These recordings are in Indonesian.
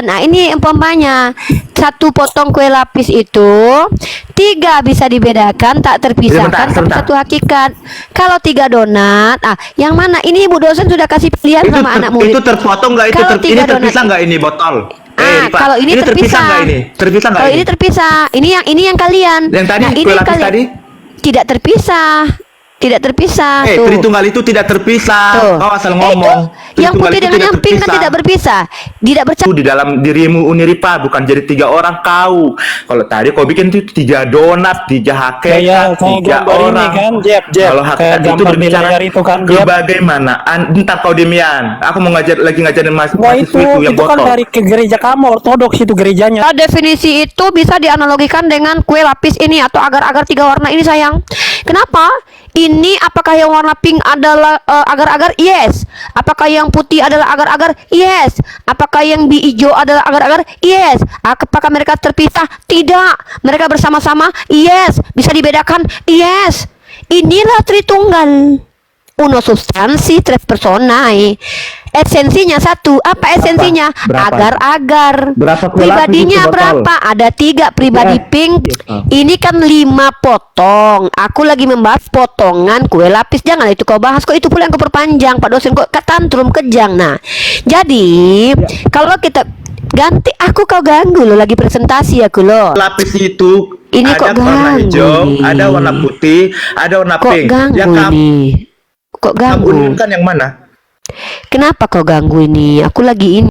Nah, ini umpamanya satu potong kue lapis itu 3 bisa dibedakan, tak terpisahkan, tapi satu hakikat. Kalau 3 donat, yang mana? Ini ibu dosen sudah kasih pilihan sama anak murid. Itu terpotong nggak? Itu ini terpisah nggak ini botol? Kalau ini terpisah nggak ini? Terpisah nggak? Kalau ini terpisah, ini yang kalian. Yang tadi kue lapis tadi tidak terpisah. Tidak terpisah. Tritunggal itu tidak terpisah. Kau asal ngomong. Yang putih dengan yang pink kan tidak berpisah. Tidak bercampur. Di dalam dirimu Uniripa, bukan jadi 3 orang kau. Kalau tadi kau bikin itu 3 donat, 3 hakikat, 3 orang. Kan, kalau hakikat itu berbicara itu kan, bagaimana? Entar kau Demian. Aku mau ngajarin mahasiswiku yang itu kan botol. dari ke gereja kamu, ortodoks itu gerejanya. Definisi itu bisa dianalogikan dengan kue lapis ini atau agar-agar 3 warna ini, sayang. Kenapa? Ini apakah yang warna pink adalah agar-agar? Yes. Apakah yang putih adalah agar-agar? Yes. Apakah yang hijau adalah agar-agar? Yes. Apakah mereka terpisah? Tidak. Mereka bersama-sama? Yes. Bisa dibedakan? Yes. Inilah Tritunggal. Uno substansi, tres personae. Esensinya satu. Apa esensinya? Agar-agar. Pribadinya berapa? Ada 3 pribadi pink. Ini kan 5 potong. Aku lagi membahas potongan kue lapis. Jangan itu kau bahas. Kok itu pula yang kau perpanjang, Pak dosen. Kok tantrum kejang. Nah, jadi kalau kita ganti, aku kau ganggu lo lagi presentasi aku lo. Lapis itu ini ada warna hijau, ada warna putih, ada warna pink. Ganggu ini. Kok ganggu? Kan yang mana? Kenapa kau ganggu ini? Aku lagi ini.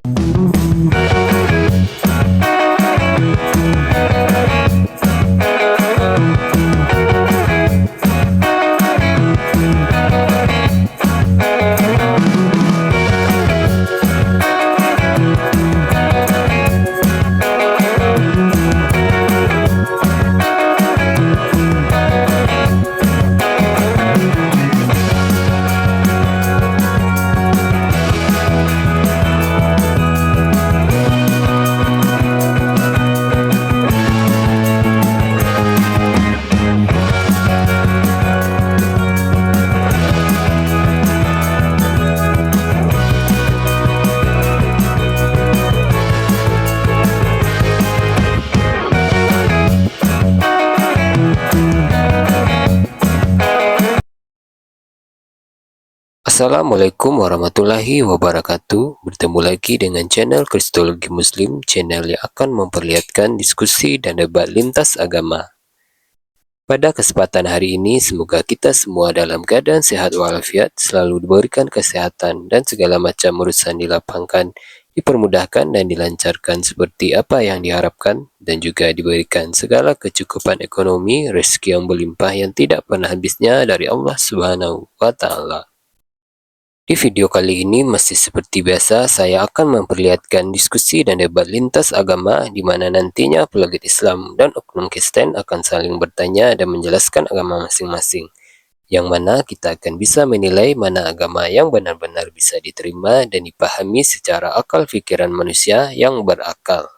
Assalamualaikum warahmatullahi wabarakatuh. Bertemu lagi dengan channel Kristologi Muslim, channel yang akan memperlihatkan diskusi dan debat lintas agama. Pada kesempatan hari ini, semoga kita semua dalam keadaan sehat walafiat, selalu diberikan kesehatan dan segala macam urusan dilapangkan, dipermudahkan dan dilancarkan seperti apa yang diharapkan, dan juga diberikan segala kecukupan ekonomi, rezeki yang berlimpah yang tidak pernah habisnya dari Allah Subhanahu wa Ta'ala. Di video kali ini masih seperti biasa, saya akan memperlihatkan diskusi dan debat lintas agama di mana nantinya apologet Islam dan oknum Kristen akan saling bertanya dan menjelaskan agama masing-masing. Yang mana kita akan bisa menilai mana agama yang benar-benar bisa diterima dan dipahami secara akal pikiran manusia yang berakal.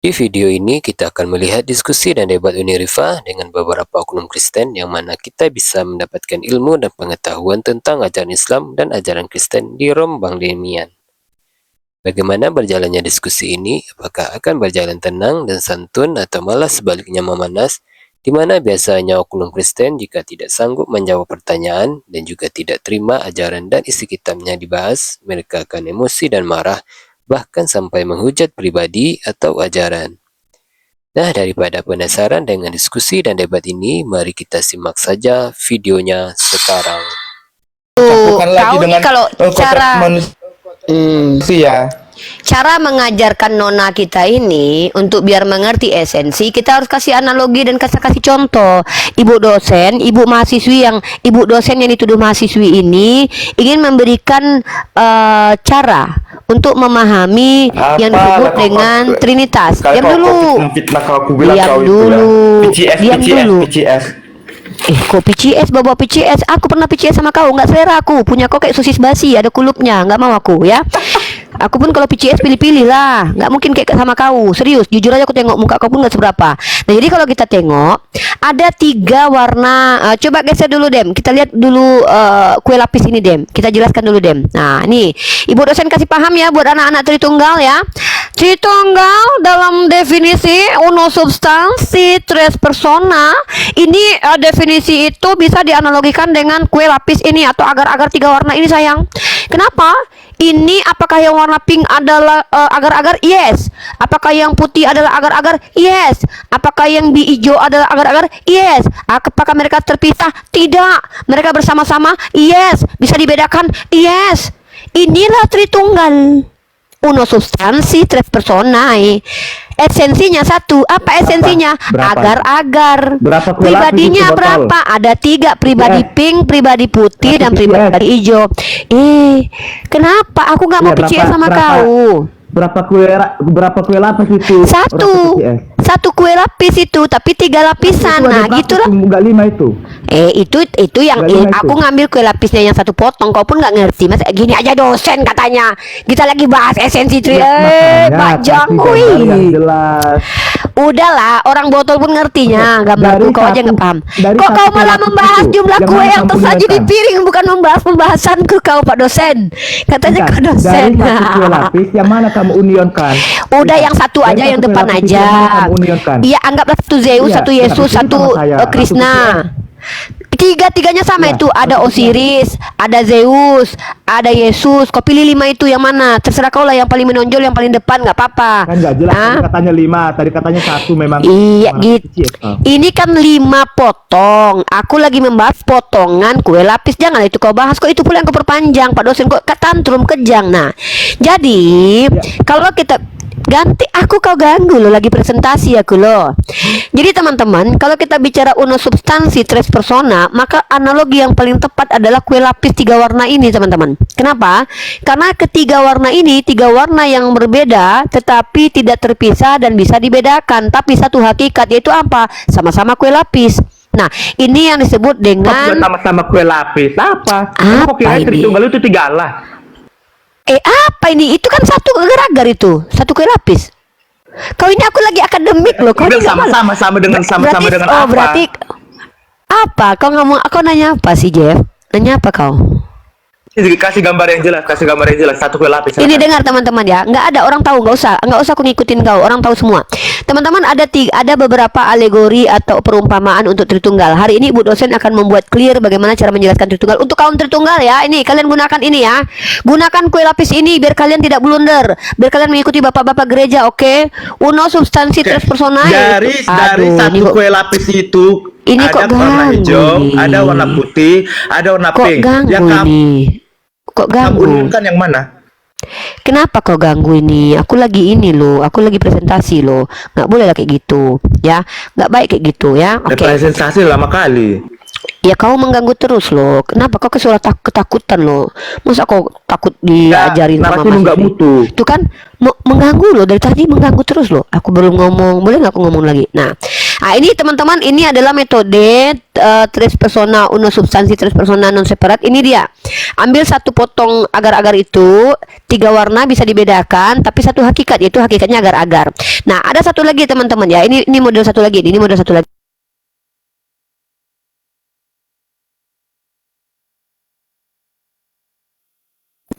Di video ini kita akan melihat diskusi dan debat Unirifa dengan beberapa oknum Kristen yang mana kita bisa mendapatkan ilmu dan pengetahuan tentang ajaran Islam dan ajaran Kristen di Rombang Demian. Bagaimana berjalannya diskusi ini? Apakah akan berjalan tenang dan santun atau malah sebaliknya memanas? Di mana biasanya oknum Kristen jika tidak sanggup menjawab pertanyaan dan juga tidak terima ajaran dan isi kitabnya dibahas, mereka akan emosi dan marah, bahkan sampai menghujat pribadi atau ajaran. Nah, daripada penasaran dengan diskusi dan debat ini, mari kita simak saja videonya sekarang. Tahu nih kalau cara cara mengajarkan nona kita ini untuk biar mengerti esensi, kita harus kasih analogi dan kasih contoh. Ibu dosen yang dituduh mahasiswi ini ingin memberikan cara untuk memahami yang disebut dengan Trinitas. Diam dulu. Kok PCS, bawa PCS? Aku pernah PCS sama kau, nggak selera aku. Punya kau kayak sosis basi, ada kulupnya, nggak mau aku ya. Aku pun kalau PCS pilih-pilih lah, nggak mungkin kayak sama kau. Serius, jujur aja aku tengok muka kau pun nggak seberapa. Nah, jadi kalau kita tengok ada 3 warna. Coba geser dulu Dem, kita lihat dulu kue lapis ini Dem. Kita jelaskan dulu Dem. Nah, ini ibu dosen kasih paham ya buat anak-anak Tritunggal ya. Tritunggal dalam definisi uno substansi tres persona ini definisi itu bisa dianalogikan dengan kue lapis ini atau agar-agar 3 warna ini sayang. Kenapa? Ini apakah yang warna pink adalah agar-agar? Yes. Apakah yang putih adalah agar-agar? Yes. Apakah yang hijau adalah agar-agar? Yes. Apakah mereka terpisah? Tidak. Mereka bersama-sama? Yes. Bisa dibedakan? Yes. Inilah Tritunggal. Uno substansi tres personae. Esensinya satu. Apa esensinya? Berapa? Agar-agar. Berapa kue lapis Pribadinya itu botol? berapa? Ada 3. Pribadi pink, pribadi putih, dan pribadi hijau. Kenapa aku nggak mau Iya, percaya sama berapa- kau? Berapa kue lapis itu? Satu. Berapa PCS? Satu kue lapis itu, tapi 3 lapisan. Nah, gitulah. Enggak 5 itu. Itu yang Nggak lima aku itu. ngambil kue lapisnya yang 1 potong. Kau pun nggak ngerti, mas. Gini aja dosen katanya. Kita lagi bahas esensi tri. Makanya, Bajang, kasih gambar yang wih. jelas. Udahlah, orang botol pun ngertinya. Gambarku Dari kau aja satu- nggak paham. dari Kok satu kau kue malah lapis membahas itu, jumlah yang kue mana yang kamu tersaji di gunakan? piring, bukan membahas pembahasanku kau, Pak dosen. Katanya Bentar, kau dosen. dari satu kue lapis yang mana kamu unionkan? Udah yang satu Dari aja, yang satu kue depan lapis aja. yang mana kamu unionkan? Iya, anggaplah satu Zeus, Iya, satu Yesus, tapi satu sama saya, Krishna. Tiga-tiganya sama Iya, itu. Ada satu Osiris, ada Zeus, ada Yesus. Kau pilih 5 itu yang mana? Terserah kau lah, yang paling menonjol, yang paling depan, nggak apa-apa. Kan nggak jelas. Hah? Tadi katanya 5, tadi katanya 1 memang. Iya warna gitu. PCS. Oh. Ini kan 5 potong. Aku lagi membahas potongan kue lapis. Jangan itu kau bahas. Kok itu pula yang kau perpanjang, Pak dosen. Kok tantrum kejang. Nah, jadi kalau kita ganti, aku kau ganggu lo, lagi presentasi aku lo. Jadi teman-teman, kalau kita bicara uno substansi tres persona, maka analogi yang paling tepat adalah kue lapis 3 warna ini, teman-teman. Kenapa? Karena ketiga warna ini 3 warna yang berbeda tetapi tidak terpisah dan bisa dibedakan, tapi satu hakikat, yaitu apa? Sama-sama kue lapis. Nah, ini yang disebut Kok dengan sudah sama-sama kue lapis? Apa? Apa Kok kira ini? Tritunggal itu 3 Allah? apa ini? Itu kan satu agar-agar itu, satu kue lapis. Kau ini aku lagi akademik loh. Kau ini nggak malu. sama dengan sama-sama Berarti- dengan oh, apa? berarti apa? Kau ngomong, aku nanya apa sih, Jeff? Nanya apa kau? Kasih gambar yang jelas, satu kue lapis. Ini silakan. dengar teman-teman ya, nggak ada orang tahu, nggak usah aku ngikutin kau, orang tahu semua. Teman-teman, ada beberapa alegori atau perumpamaan untuk Tritunggal. Hari ini Ibu dosen akan membuat clear bagaimana cara menjelaskan Tritunggal untuk kaum Tritunggal ya. Ini kalian gunakan ini ya, gunakan kue lapis ini biar kalian tidak blunder, biar kalian mengikuti bapak-bapak gereja, oke? Uno substansi tres personae. dari Aduh, satu ini kok- kue lapis itu Ini ada kok warna ganggu hijau, nih. ada warna putih, ada warna kok pink. ganggu Yang kamu ini? Kok ganggu? unionkan yang mana? Kenapa kau ganggu ini? Aku lagi ini loh, aku lagi presentasi loh. Nggak boleh lah kayak gitu, ya. Nggak baik kayak gitu ya. Oke. Representasi lama kali. Ya kau mengganggu terus loh. Kenapa kau kesuara ketakutan loh? Masa kau takut diajarin sama narasimu nggak mahasiswa? mutu. Itu kan mengganggu loh, dari tadi mengganggu terus loh. Aku belum ngomong, boleh nggak aku ngomong lagi? Nah, ini teman-teman, ini adalah metode tres persona uno substansi tres persona non separat. Ini dia. Ambil satu potong agar-agar itu, 3 warna bisa dibedakan, tapi satu hakikat, yaitu hakikatnya agar-agar. Nah, ada satu lagi teman-teman ya. Ini model satu lagi. Ini model satu lagi.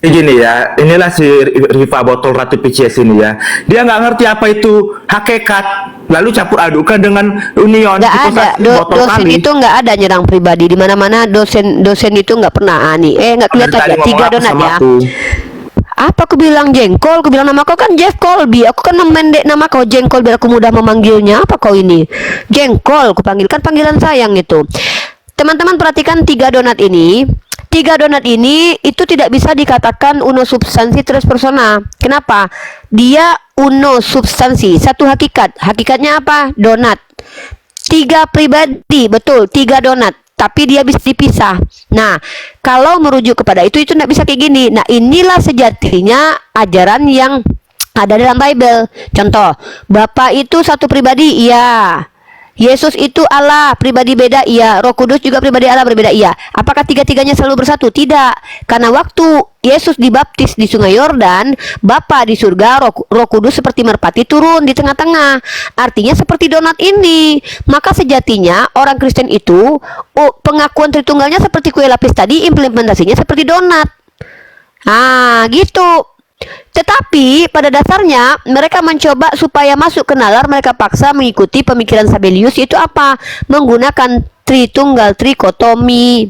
Gini ya, inilah si Riva botol Ratu PCS ini ya. Dia nggak ngerti apa itu hakikat, lalu campur adukan dengan union. Nggak Itu ada botol dosen kali. itu nggak ada nyerang pribadi di mana-mana. Dosen itu nggak pernah nggak kelihatan Tadi ya, 3 ngomong apa donat sama ya. aku? Apa aku bilang jengkol? Aku bilang nama kau kan Jeff Colby. Aku kan memendek nama kau jengkol biar aku mudah memanggilnya. Apa kau ini? Jengkol, aku panggilkan panggilan sayang itu. Teman-teman perhatikan 3 donat ini. 3 donat ini itu tidak bisa dikatakan uno substansi tres persona. Kenapa? Dia uno substansi, satu hakikat. Hakikatnya apa? Donat. 3 pribadi, betul, 3 donat. Tapi dia bisa dipisah. Nah, kalau merujuk kepada itu tidak bisa kayak gini. Nah, inilah sejatinya ajaran yang ada dalam Bible. Contoh, Bapa itu satu pribadi, iya. Yesus itu Allah, pribadi beda, iya. Roh Kudus juga pribadi Allah, berbeda, iya. Apakah tiga-tiganya selalu bersatu? Tidak. Karena waktu Yesus dibaptis di Sungai Yordan, Bapa di surga, Roh Kudus seperti merpati turun di tengah-tengah. Artinya seperti donat ini. Maka sejatinya orang Kristen itu pengakuan Tritunggalnya seperti kue lapis tadi, implementasinya seperti donat. Gitu. Tetapi pada dasarnya mereka mencoba supaya masuk ke nalar, mereka paksa mengikuti pemikiran Sabelius, yaitu apa? Menggunakan Tritunggal Trikotomi,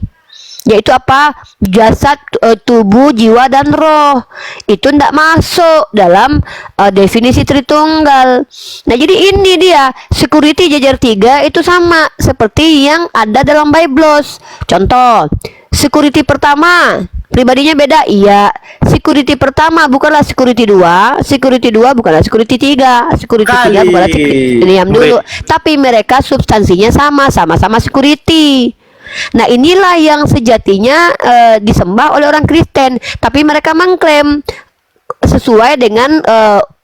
yaitu apa? Jasad, tubuh, jiwa dan roh. Itu tidak masuk dalam definisi Tritunggal. Nah, jadi ini dia security jajar 3 itu sama seperti yang ada dalam Biblos. Contoh, security pertama pribadinya beda, iya. Security pertama bukanlah security 2, security 2 bukanlah security 3, security 3 bukanlah security. Diam dulu. Tapi mereka substansinya sama, sama-sama security. Nah, inilah yang sejatinya disembah oleh orang Kristen, tapi mereka mengklaim sesuai dengan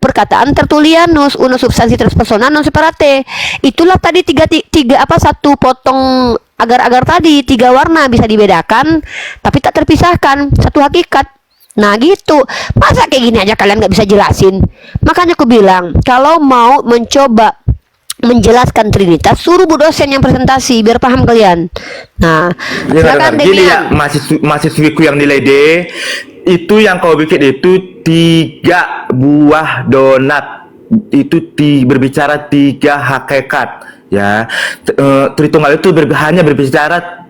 perkataan Tertullianus, uno substansi tres persona non separate. Itulah tadi satu potong agar-agar tadi, 3 warna bisa dibedakan tapi tak terpisahkan, satu hakikat. Nah gitu, masa kayak gini aja kalian nggak bisa jelasin? Makanya aku bilang, kalau mau mencoba menjelaskan Trinitas, suruh bu dosen yang presentasi biar paham kalian. Nah, silakan gini ya, Demian. mahasiswiku yang nilai D, itu yang kau bikin itu 3 buah donat, itu berbicara 3 hakikat ya. Tritunggal itu hanya berbicara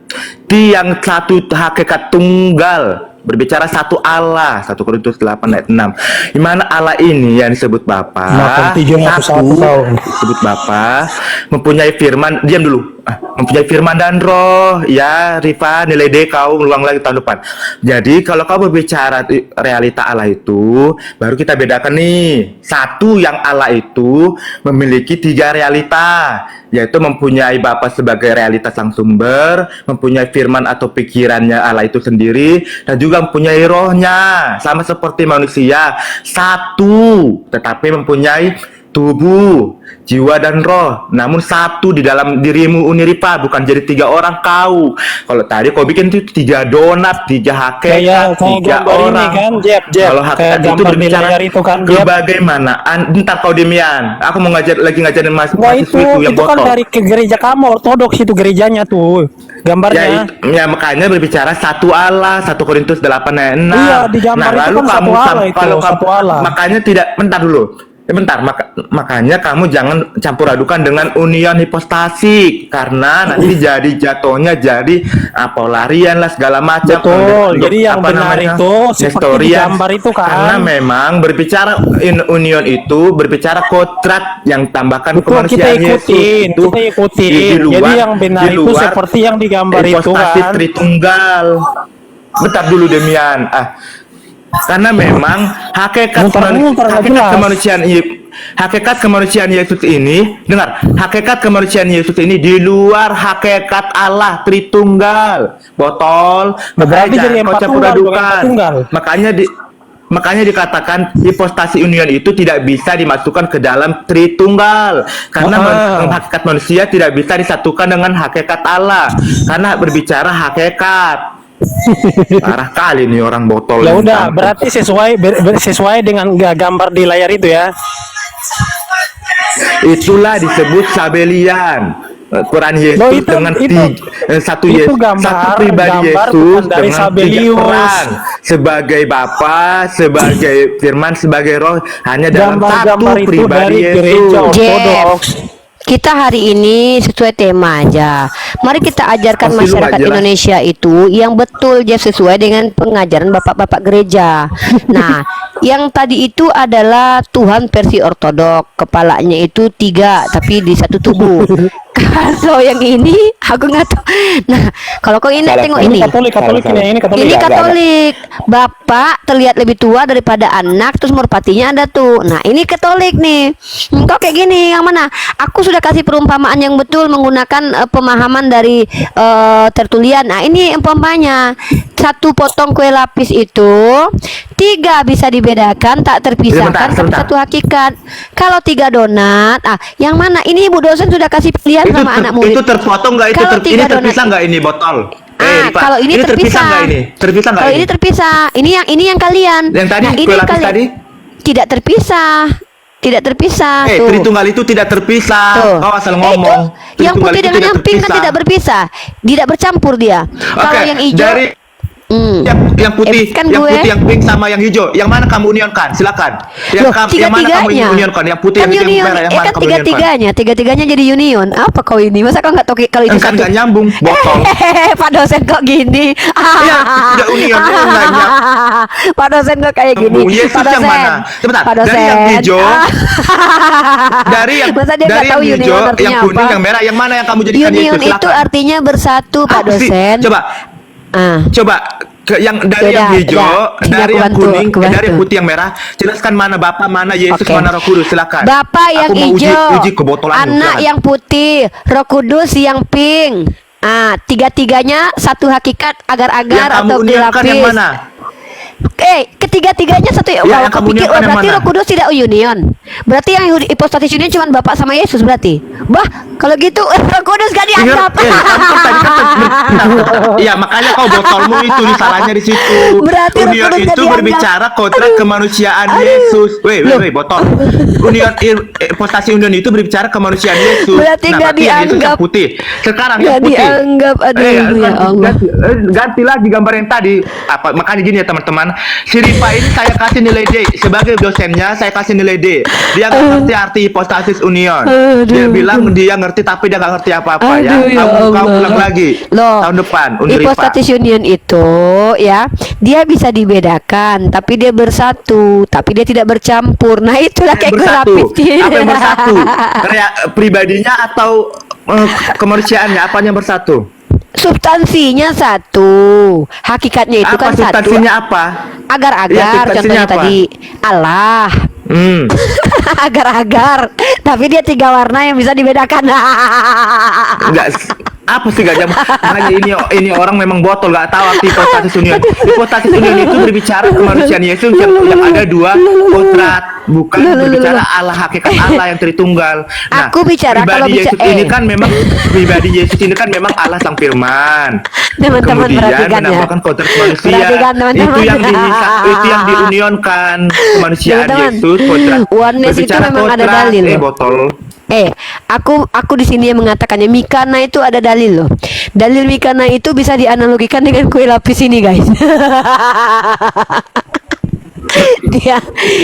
yang satu hakikat tunggal, berbicara satu Allah, 1 Korintus 8 ayat 6. Di mana Allah ini yang disebut Bapa, disebut Bapa, mempunyai firman, diam dulu. Mempunyai firman dan roh, ya Rifa, nilai D kau ulang lagi tahun depan. Jadi kalau kau berbicara realita Allah itu, baru kita bedakan nih. Satu, yang Allah itu memiliki 3 realita, yaitu mempunyai Bapa sebagai realitas sang sumber, mempunyai firman atau pikirannya Allah itu sendiri, dan juga mempunyai rohnya, sama seperti manusia. Satu, tetapi mempunyai tubuh, jiwa dan roh, namun satu di dalam dirimu Uniripa, bukan jadi 3 orang kau. Kalau tadi kau bikin itu 3 donat, 3 hakikat, 3 orang. Kan, Jeb, Kalau hakikat itu berbicara itu kan, kebagaimanaan. Bentar kau Demian, aku mau ngajarin mahasiswiku yang itu kan botol. dari ke gereja kamu, ortodoks itu gerejanya tuh gambarnya. Ya makanya berbicara satu Allah, 1 Korintus 8 ayat 6. Iya, di gambar itu lalu kan kamu satu Allah itu, kalau satu Allah. makanya tidak, bentar dulu. Makanya kamu jangan campur adukan dengan union hipostasi, karena nanti jadi jatuhnya jadi polarian lah segala macam. Betul. Jadi yang benar itu seperti di gambar itu kan. Karena memang berbicara union itu berbicara kontrak yang tambahkan Betul, kemanusiaan Yesus itu kita ikutin. di luar, Jadi yang benar di itu luar seperti yang di gambar itu hipostasi kan. Tritunggal. Bentar dulu Demian. Karena memang hakikat kemanusiaan Yesus ini, dengar, hakikat kemanusiaan Yesus ini di luar hakikat Allah Tritunggal. Botol, Berarti jadi kau 4 campur tunggal, bukan adukan. 4 tunggal. Makanya dikatakan hipostasi union itu tidak bisa dimasukkan ke dalam Tritunggal, karena hakikat manusia tidak bisa disatukan dengan hakikat Allah, karena berbicara hakikat. Parah kali nih orang botol. Ya udah, berarti sesuai dengan gambar di layar itu ya. Itulah disebut Sabelian. Peran Yesus dengan satu pribadi Yesus dengan 3 peran, sebagai Bapa, sebagai Firman, sebagai Roh, hanya dalam satu pribadi Yesus. Kita hari ini sesuai tema aja. Mari kita ajarkan masyarakat Indonesia itu yang betul, Jeff, sesuai dengan pengajaran bapak-bapak gereja. Nah, yang tadi itu adalah Tuhan versi ortodok, kepalanya itu 3 tapi di satu tubuh. Kalau yang ini aku nggak tahu. Nah, kalau kau ini tengok ini. Katolik ini Katolik. Ini Katolik. Bapak terlihat lebih tua daripada anak, terus merpatinya ada tuh. Nah, ini Katolik nih. Kau kayak gini, yang mana? Aku sudah kasih perumpamaan yang betul menggunakan pemahaman dari Tertullian. Nah, ini umpamanya 1 potong kue lapis itu 3 bisa dibedakan, tak terpisahkan, tapi satu hakikat. Kalau 3 donat, yang mana? Ini ibu dosen sudah kasih pilihan sama anak murid. Itu terpotong nggak itu? Ini terpisah nggak ini botol? Kalau ini terpisah nggak ini? Terpisah nggak? Kalau ini terpisah. Ini yang kalian. Yang tadi kue lapis tadi? Tidak terpisah. Tidak terpisah. Tritunggal itu tidak terpisah. Kau asal ngomong. Yang putih dengan yang pink kan tidak berpisah. Tidak bercampur dia. Kalau yang hijau Yang putih, kan yang gue. putih, yang pink sama yang hijau. Yang mana kamu unionkan? Silakan. Loh, Yang mana kamu tiga-tiganya. unionkan? Yang putih, Kan yang hijau, yang union, merah. Yang mana kan kamu unionkan? tiga-tiganya jadi union. Apa kau ini? Masa kau nggak tahu kalau itu Kan satu? nggak nyambung, botol. Pak dosen kok gini? Iya, tidak union, nggak nyambung. Pak dosen kok kayak gini? Yesus Pak yang dosen. mana? Sebentar, Pak dosen. dari yang hijau, dari yang Masa dia nggak dari tahu yang union hijau, artinya yang kuning, apa? yang merah, yang mana yang kamu jadikan Union Yesus? itu Silakan. artinya bersatu, Pak Apa sih? dosen. Coba, Ah. coba yang dari yang hijau, Sini dari aku yang bantu, kuning, aku bantu. dari yang putih, yang merah. Jelaskan mana Bapa, mana Yesus, Oke. mana Roh Kudus. Silakan. Bapak yang Aku mau hijau, uji kebotolanmu. anak Silakan. yang putih, Roh Kudus yang pink. Tiga-tiganya satu hakikat agar-agar Yang kamu atau unionkan dilapis. yang mana? Ketiga-tiganya satu. Ya, Kalau yang kau kamu pikir, unionkan yang berarti mana? Roh Kudus tidak union. Berarti yang hipostatis union cuma Bapak sama Yesus berarti. Bah, kalau gitu Roh Kudus gak dianggap. Iya, makanya kau botolmu itu salahnya di situ. Berarti Roh Union Kudus nggak itu dianggap. berbicara kontrak kemanusiaan Yesus. Weh, botol. Union postasi union itu berbicara kemanusiaan Yesus. Berarti nggak berarti yang Yesus dianggap. yang putih. Sekarang Nggak yang putih. dianggap. Aduh, ya Allah. Ganti lagi gambar yang tadi. Apa? Makanya gini ya teman-teman. Si Rifa ini saya kasih nilai D sebagai dosennya. Saya kasih nilai D. Dia nggak ngerti arti hipostasis union. Dia bilang dia ngerti tapi dia nggak ngerti apa-apa ya. Aduh, ya Kau Allah. ulang lagi Loh, tahun depan Unirifa. hipostatis union itu ya, dia bisa dibedakan, tapi dia bersatu, tapi dia tidak bercampur. Nah, itulah kayak gue Bersatu. lapisin. Apa yang bersatu? Pribadinya atau kemanusiaannya? Apanya yang bersatu? Substansinya satu, hakikatnya itu Apa kan satu. substansinya apa? Iya, Agar-agar, substansinya contohnya apa? tadi Allah. Agar-agar, tapi dia tiga warna yang bisa dibedakan. Enggak apa sih gak jam makanya ini orang memang botol gak tahu arti hipostasis union. Hipostasis union itu berbicara kemanusiaan Yesus yang ada dua kodrat, bukan berbicara Allah, hakikat Allah yang Tritunggal. Nah, Aku bicara kalau pribadi Yesus bicara- ini kan memang pribadi Yesus ini kan memang Allah sang Firman. Teman-teman Kemudian perhatikan ya. menambahkan kodrat manusia. Perhatikan, teman-teman. Itu yang diunionkan kemanusiaan Teman-teman, Yesus kodrat. oneness itu Berbicara memang ada kodrat, dalil loh. botol. Aku di sini yang mengatakannya Mikana itu ada dalil loh. Dalil Mikana itu bisa dianalogikan dengan kue lapis ini, guys. Dia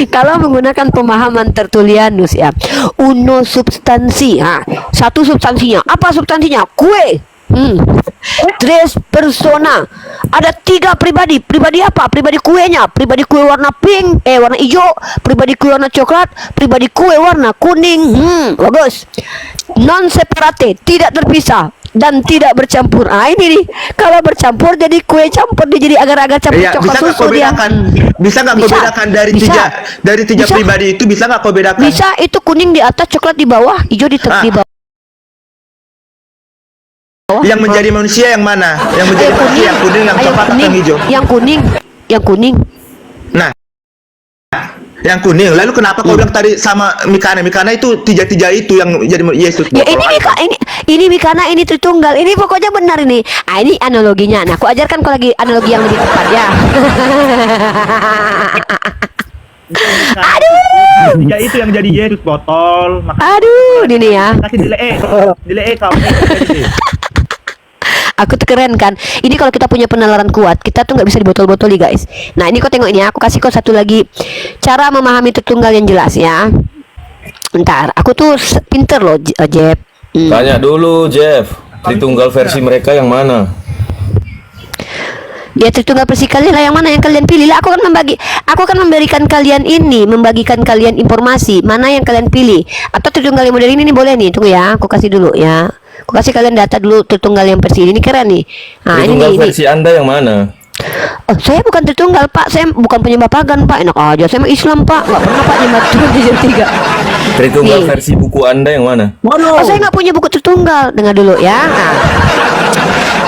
kalau menggunakan pemahaman Tertullianus ya, uno substansi. Satu substansinya. Apa substansinya? Kue. Tres persona. Ada tiga pribadi. Pribadi apa? Pribadi kuenya. Pribadi kue warna pink, warna hijau. Pribadi kue warna coklat. Pribadi kue warna kuning. Bagus. Non separate, tidak terpisah dan tidak bercampur. Ini nih. Kalau bercampur jadi kue campur, dia jadi agar-agar campur Iya, coklat bisa nggak susu kau dia. bedakan? Bisa nggak kau Bisa. bedakan dari Bisa. tiga Bisa. pribadi itu? Bisa nggak kau bedakan? Bisa, itu kuning di atas, coklat di bawah, hijau di Ah. di bawah. Yang menjadi manusia yang mana? Yang menjadi manusia yang kuning, yang coklat, atau yang hijau? Yang kuning. Nah, yang kuning. Lalu kenapa kau bilang tadi sama Mikana? Mikana itu tiga itu yang jadi Yesus. Ya ini Mikana, ini Tritunggal. Ini pokoknya benar ini. Ini analoginya. Nah, aku ajarkan kau lagi analogi yang lebih tepat ya. Aduh. Tiga itu yang jadi Yesus, botol. Aduh, ini ya. Kasih nilai E kau. Aku tuh keren kan. Ini kalau kita punya penalaran kuat, kita tuh nggak bisa dibotol-botoli, guys. Nah, ini kau tengok ini. Aku kasih kau satu lagi cara memahami Tritunggal yang jelas ya. Ntar, aku tuh pinter loh, Jeb. Tanya dulu, Jeff. Tritunggal versi mereka yang mana? Ya, Tritunggal versi kalian lah, yang mana yang kalian pilih lah. Aku akan memberikan kalian ini, membagikan kalian informasi mana yang kalian pilih. Atau Tritunggal yang model ini boleh nih. Tunggu ya, aku kasih dulu ya. Aku kasih kalian data dulu Tritunggal yang versi ini keren nih. Nah, Tritunggal ini versi Anda yang mana? Oh, saya bukan Tritunggal, Pak. Saya bukan penyembah pagan, Pak. Enak aja. Saya mah Islam, Pak. Nggak pernah, Pak, nyembah Tuhan di jam 3. Tritunggal Nih. versi buku Anda yang mana? Oh, saya nggak punya buku Tritunggal. Dengar dulu ya. Nah,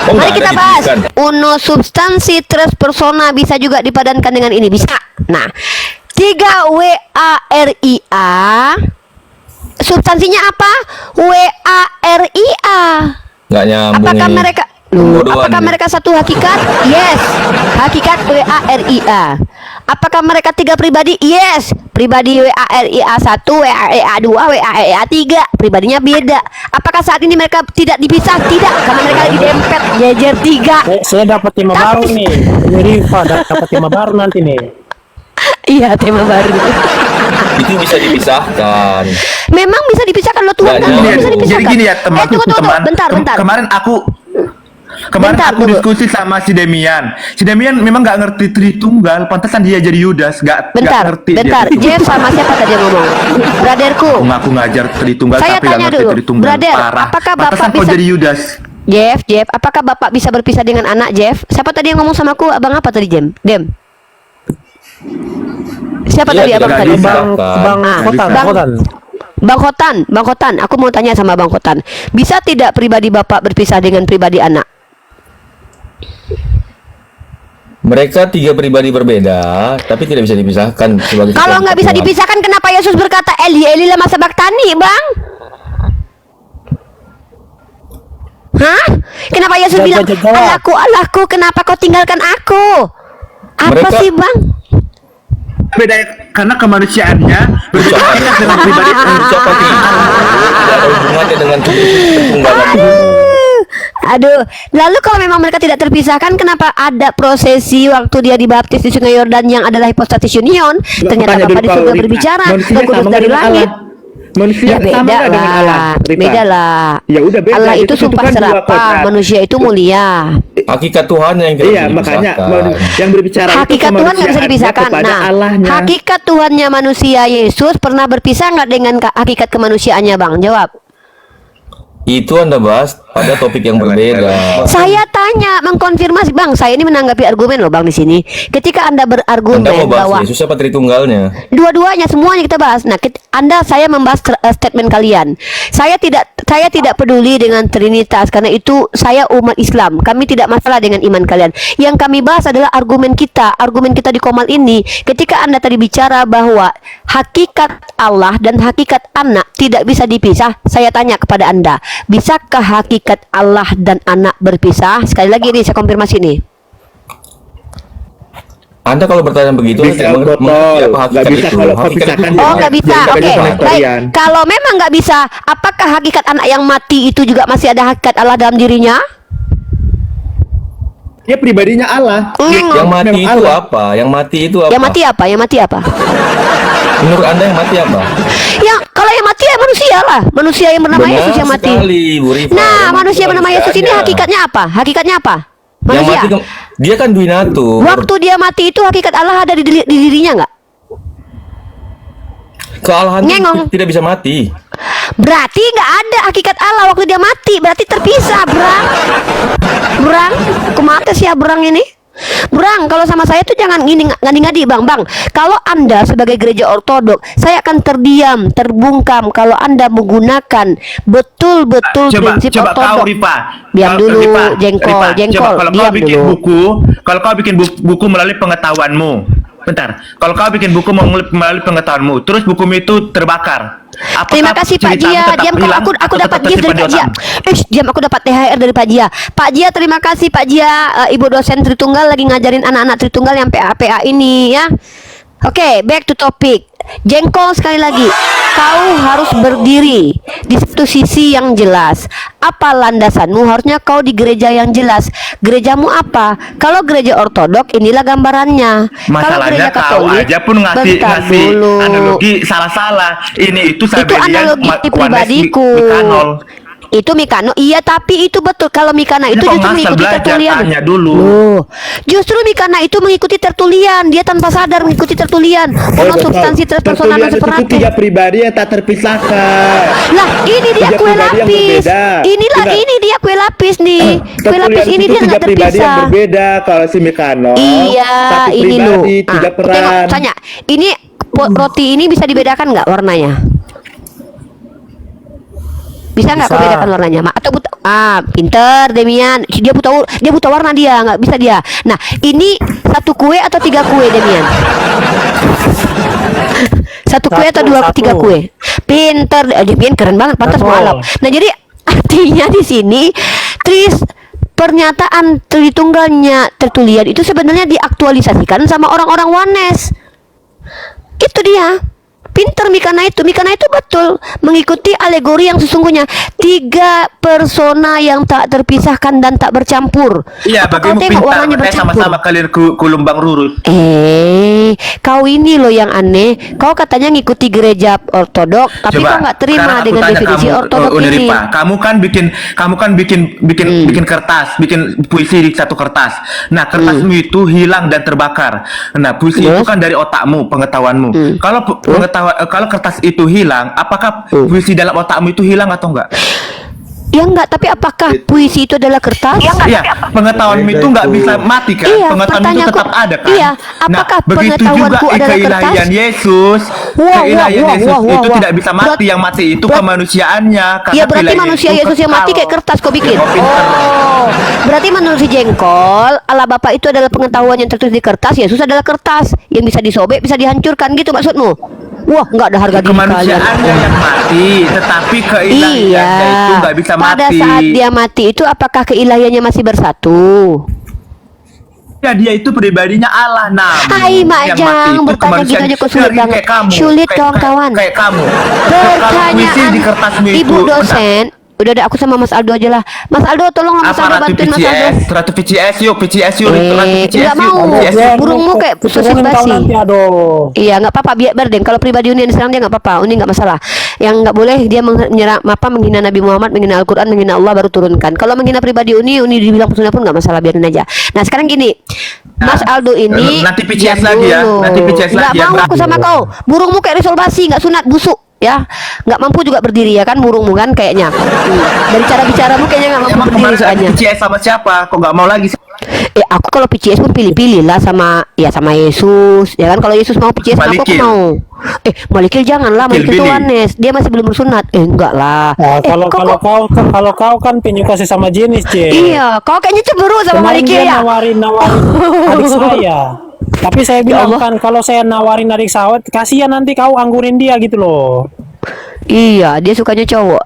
Oh, mari nggak kita ada bahas. dibutuhkan. Uno substansi tres persona bisa juga dipadankan dengan ini. Bisa. Nah, 3 WARIA. Substansinya apa? WARIA. Nggak nyambung Apakah ini. mereka Loh, Pembodohan apakah ini. mereka satu hakikat? Yes. Hakikat WARIA. Apakah mereka tiga pribadi? Yes. Pribadi WARIA 1, WARIA 2, WARIA 3. Pribadinya beda. Apakah saat ini mereka tidak dipisah? Tidak, karena mereka lagi dempet jejer 3. Saya dapat tema baru nih. Jadi Pak dapat tema baru nanti nih. Iya, tema baru. Itu bisa dipisahkan. Memang bisa dipisahkan loh, Tuhan kan Nggak, bilang jadi- bisa dipisahkan. Jadi gini ya teman, tunggu, bentar. Kemarin Bentar, aku tunggu. diskusi sama si Demian. Si Demian memang nggak ngerti Tritunggal, pantesan dia jadi Yudas, nggak ngerti. Bentar. Dia Jeff sama siapa tadi yang ngomong? Braderku. Aku ngajar Tritunggal Saya tapi nggak tanya ngerti dulu, Tritunggal. Brother, Parah. apakah Bapak Pantesan kau bisa- jadi Yudas? Jeff, apakah Bapak bisa berpisah dengan anak, Jeff? Siapa tadi yang ngomong sama aku? Abang apa tadi, Dem? Siapa Iya, tadi tidak abang tadi? bisa. Bang Khotan. Bang Khotan, aku mau tanya sama Bang Khotan. Bisa tidak pribadi Bapak berpisah dengan pribadi anak? Mereka tiga pribadi berbeda, tapi tidak bisa dipisahkan sebagai Kalau satu nggak bisa kesatuan. dipisahkan, kenapa Yesus berkata Eli lama sabaktani, Bang? Hah? Kenapa Yesus bilang Jawab. Allahku, kenapa kau tinggalkan aku? Apa Mereka- sih, Bang? Beda karena kemanusiaannya berbeda dengan pribadi. Ucapan itu tidak ada hubungannya dengan Tritunggalan. Aduh, lalu kalau memang mereka tidak terpisahkan, kenapa ada prosesi waktu dia dibaptis di Sungai Yordan yang adalah hipostatis union? Ternyata Tanya Bapa dulu di kau, surga Rifa. berbicara, Manusia Roh Kudus sama dari dengan langit. Allah. Manusia Ya beda sama nggak dengan Allah, lah, Rifa? beda lah. Ya udah beda, Allah itu itu sumpah kan dua serapah, kodrat. manusia itu mulia. Hakikat Tuhan yang tidak Iya, bisa makanya dipisahkan. yang berbicara itu Hakikat Tuhan nggak bisa kemanusiaannya dipisahkan. kepada Nah, Allahnya. hakikat Tuhannya manusia Yesus pernah berpisah nggak dengan hakikat kemanusiaannya, Bang? Jawab. Itu Anda bahas pada topik yang berbeda. Saya tanya, mengkonfirmasi, Bang. Saya ini menanggapi argumen loh, Bang, di sini. Ketika Anda Anda berargumen mau bahas bahwa Yesus apa Tritunggalnya? dua-duanya semuanya kita bahas. Nah, saya membahas statement kalian. Saya tidak peduli dengan Trinitas karena itu saya umat Islam. Kami tidak masalah dengan iman kalian. Yang kami bahas adalah argumen kita. Argumen kita di Komal ini, ketika Anda tadi bicara bahwa hakikat Allah dan hakikat anak tidak bisa dipisah, saya tanya kepada Anda, bisakah hakikat Allah dan anak berpisah? Sekali lagi nih saya konfirmasi nih. Anda kalau bertanya begitu, Bisa, tidak mengerti botol. apa Nggak hakikat bisa itu. kalau kau Hakikat pisahkan itu Oh, Jadi nggak bisa. jadi Oke, penonton baik. kalian. Kalau memang nggak bisa, apakah hakikat anak yang mati itu juga masih ada hakikat Allah dalam dirinya? Dia pribadinya Allah. Yang mati Memang itu Allah. apa? Yang mati itu apa? Yang mati apa? Yang mati apa? Menurut Anda yang mati apa? Kalau yang mati ya manusia lah. Manusia yang bernama Benar Yesus yang mati. sekali, Bu Rifa. Nah, Yang manusia mati bernama Yesus ini manusianya. hakikatnya apa? Hakikatnya apa? Yang Manusia. mati dia kan duinatur. Waktu dia mati itu hakikat Allah ada di dirinya nggak? Kealahan itu Ngengong. tidak bisa mati. Berarti nggak ada hakikat Allah waktu dia mati. Berarti terpisah, Brang. Brang, kemana sih ya Brang ini? Brang, kalau sama saya tuh jangan ngadi-ngadi, Bang. Kalau Anda sebagai gereja ortodok, saya akan terdiam, terbungkam kalau Anda menggunakan betul-betul prinsip Coba kau ortodok. Rifa. Diam dulu, Rifa, jengkol. Coba kalau kau Diam bikin dulu. kalau kau bikin buku melalui pengetahuanmu. Bentar. Kalau kau bikin buku melalui pengetahuanmu, terus bukumu itu terbakar. Apakah Terima kasih Pak ceritamu Jia. tetap Diam, hilang aku atau dapat tetap gift dari tersimpan Pak di Jia. otakmu? Diam, aku dapat THR dari Pak Jia. Pak Jia, terima kasih Pak Jia. Ibu dosen Tritunggal lagi ngajarin anak-anak Tritunggal yang PA ini ya. Oke, back to topic. Jengkol, sekali lagi, kau harus berdiri di satu sisi yang jelas. Apa landasanmu? Harusnya kau di gereja yang jelas. Gerejamu apa? Kalau gereja ortodok, inilah gambarannya. Kalau Masalahnya gereja kau Katolik, aja pun ngasih bentar dulu. analogi salah-salah. Ini itu Itu analogi pribadiku. Mikanol. Itu Mikano, iya, tapi itu betul. Kalau Mikana itu Kau justru ngasal mengikuti belajar, tertulian. tanya dulu. Loh, justru Mikana itu mengikuti tertulian. Dia tanpa sadar mengikuti tertulian. Penuh substansi transpersonal dan Tertulian itu separatif. tiga pribadi yang tak terpisahkan. Lah, ini dia Tiga kue pribadi yang lapis. berbeda. Inilah Tidak. ini dia kue lapis nih. Kue lapis Tertulian ini itu dia tiga nggak pribadi yang terpisah. berbeda. Kalau si Mikano Iya, satu ini loh. pribadi, tiga Tengok, peran. tanya. Ini roti ini bisa dibedakan nggak warnanya? Bisa nggak kau Bisa. bedakan warnanya? Atau pinter Demian. Dia buta warna, dia nggak bisa dia. Nah, ini satu kue atau tiga kue Demian? Satu kue atau tiga kue? Pinter, Demian keren banget, pantas Satu. malam. Nah, jadi artinya di sini pernyataan Tritunggalnya Tertullian itu sebenarnya diaktualisasikan sama orang-orang Wanes. Itu dia. Pinter Mikana itu betul mengikuti alegori yang sesungguhnya, 3 persona yang tak terpisahkan dan tak bercampur. Iya, Apa kau bagimu tengok pintar, warnanya makanya bercampur? sama-sama kalian ku lumbang rurut. Kau ini loh yang aneh. Kau katanya ngikuti gereja ortodok, tapi kau nggak terima sekarang aku dengan tanya definisi kamu, ortodok ini. Uniripa, kamu kan bikin kertas, bikin puisi di satu kertas. Nah, kertasmu itu hilang dan terbakar. Nah, puisi itu kan dari otakmu, pengetahuanmu. Kalau kertas itu hilang, apakah puisi dalam otakmu itu hilang atau enggak? Ya enggak, tapi apakah puisi itu adalah kertas? Iya, pengetahuanmu itu nggak bisa mati kan? Iya, Pengetahuanmu itu pertanyaanku- tetap ada kan? iya, apakah nah, begitu juga pengetahuanku adalah keilahian kertas? Yesus, Wah, keilahian wah, Yesus wah, wah, itu wah. tidak bisa mati. Yang mati itu kemanusiaannya. Iya, berarti keilahian manusia itu Yesus yang mati kayak kekal. kertas kau bikin. Kau pinter. Oh, berarti menurut si Jengkol, Allah Bapa itu adalah pengetahuan yang tertulis di kertas, Yesus adalah kertas yang bisa disobek, bisa dihancurkan gitu maksudmu? Wah, nggak ada harga diri kalian. Kemanusiaannya yang mati, tetapi keilahiannya Iya, itu nggak bisa pada mati. saat dia mati itu apakah keilahiannya masih bersatu? Ya, dia itu pribadinya Allah, namun Hai Mak yang Jang, mati itu bertanya gitu kemanusiaan. aja kok sulit Kayak banget. kamu, Sulit kayak- kawan-kawan. Kayak kamu. Kalau puisi Pertanyaan di kertasmu Ibu itu, dosen. Udah aku sama Mas Aldo aja lah. Mas Aldo tolong Mas apa Aldo ratu bantuin Mas Aldo. PCS, ratu PCS yuk, PCS yuk, ratu PCS Enggak mau. PCS. Burungmu kayak sosis Turunin kau basi. nanti, aduh. Iya, nggak apa-apa, biar Berdeng. Kalau pribadi Uni yang diserang dia nggak apa-apa, Uni nggak masalah. Yang nggak boleh dia menghina Nabi Muhammad, menghina Al-Quran, menghina Allah baru turunkan. Kalau menghina pribadi Uni dibilang pesunnah pun nggak masalah, biarin aja. Nah sekarang gini, Mas Aldo ini nanti PCS diam lagi ya, dulu. nanti PCS Nggak lagi ya, mau aku Bang. sama kau. Burungmu kayak risol basi, nggak sunat, busuk. Ya, nggak mampu juga berdiri ya kan burungmu kan kayaknya. Dari cara bicaramu kayaknya nggak mampu Emang berdiri kemarin soalnya. PCS sama siapa? Kok nggak mau lagi? Aku kalau PCS pun pilih-pilih lah sama Yesus ya kan. Kalau Yesus mau PCS aku Malikil. mau. Malikil janganlah, Malikil itu Billy. Wanes, dia masih belum bersunat. Enggak lah. Nah, kalau kau kan penyuka sesama jenis, Je. Iya, kau kayaknya cemburu sama Kemarin Malikil dia ya. nawarin adik saya. Tapi saya bilang Allah. kan kalau saya nawarin adik saya, kasihan nanti kau anggurin dia gitu loh. Iya, dia sukanya cowok.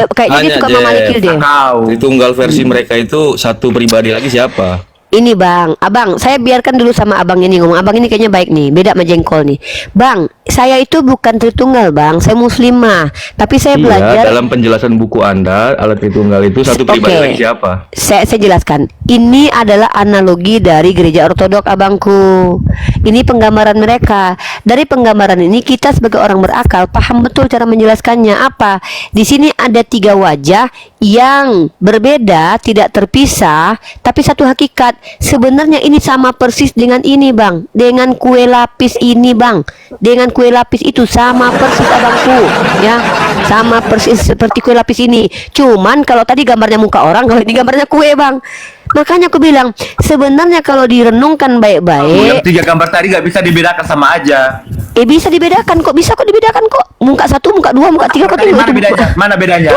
Kayaknya dia Tanya, suka sama Jeff. Malikil deh. Kau. Tritunggal versi mereka itu satu pribadi lagi siapa? Ini Bang, Abang, saya biarkan dulu sama Abang ini ngomong. Abang ini kayaknya baik nih, beda sama Jengkol nih. Bang, saya itu bukan Tritunggal Bang, saya muslimah. Tapi saya Iya, belajar. dalam penjelasan buku Anda, alat Tritunggal itu satu pribadi Oke. lagi siapa? Saya jelaskan. Ini adalah analogi dari gereja ortodok abangku. Ini penggambaran mereka. Dari penggambaran ini kita sebagai orang berakal paham betul cara menjelaskannya. Apa? Di sini ada 3 wajah yang berbeda, tidak terpisah, tapi satu hakikat. Sebenarnya ini sama persis dengan ini Bang, dengan kue lapis ini Bang, dengan kue lapis itu sama persis abangku, ya, sama persis seperti kue lapis ini. Cuman kalau tadi gambarnya muka orang, kalau ini gambarnya kue Bang. Makanya aku bilang sebenarnya kalau direnungkan Yang baik-baik, 3 gambar tadi nggak bisa dibedakan sama aja. bisa dibedakan kok, bisa kok dibedakan kok. Muka 1, muka 2, muka 3 kok Tadi tengok mana itu. bedanya? Mana bedanya?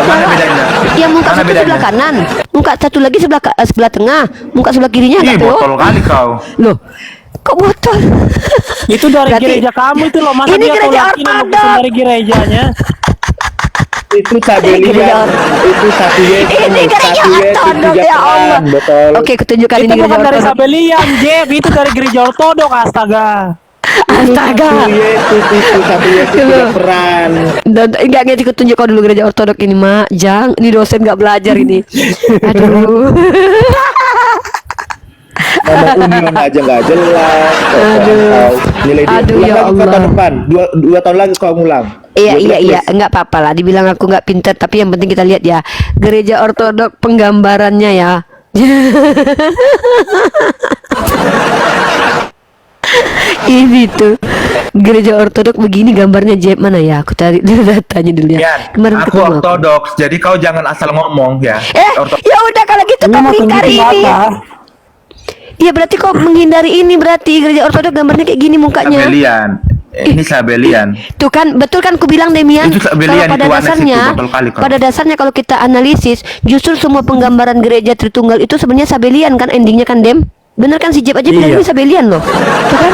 Mana bedanya? Ya muka Mana satu bedanya? sebelah kanan, muka satu lagi sebelah tengah, muka sebelah kirinya Ih, enggak tahu. botol kali kau. Loh, kok botol? Itu dari Berarti- gereja kamu itu loh, masa Ini dia gereja tolak ini lo ortodok. pesen dari gerejanya. Itu Gereja- itu satu Ini gereja ortodok ya Allah. Oke, ketunjukkan Itu ini gereja bukan dari ortodok. Sabelian, Jeb, itu dari gereja ortodok, astaga. Astaga. tidak peran. Enggak ngerti, tunjuk kau dulu gereja ortodok ini, Mak. Jang, ini dosen nggak belajar ini. Aduh. Nama union aja nggak jelas. Aduh. Nilai dia. Aduh, Ulang ya lagi kau Allah. tahun depan. Dua tahun lagi kau ngulang. Iya, enggak apa-apa lah. Dibilang aku nggak pinter, tapi yang penting kita lihat ya. Gereja ortodok penggambarannya ya. Ini tuh gereja ortodok begini gambarnya, Jeb, mana ya? Aku cari dulu datanya dulu ya. Yan, Kemarin aku ketemu aku. ortodoks, jadi kau jangan asal ngomong ya. Ya udah kalau gitu Ini kau mau mengingkari tunjukin ini. apa? Iya berarti kau menghindari ini, berarti gereja ortodok gambarnya kayak gini mukanya. Sabelian. Ini Sabelian. Tuh kan, betul kan ku bilang Demian. Itu Sabelian, Kalau pada itu Wanes dasarnya, itu, betul kali kau. pada dasarnya kalau kita analisis, justru semua penggambaran gereja Tritunggal itu sebenarnya Sabelian kan endingnya kan, Dem? Bener kan, si Jeb aja bilang ini Sabelian loh. Tuh kan?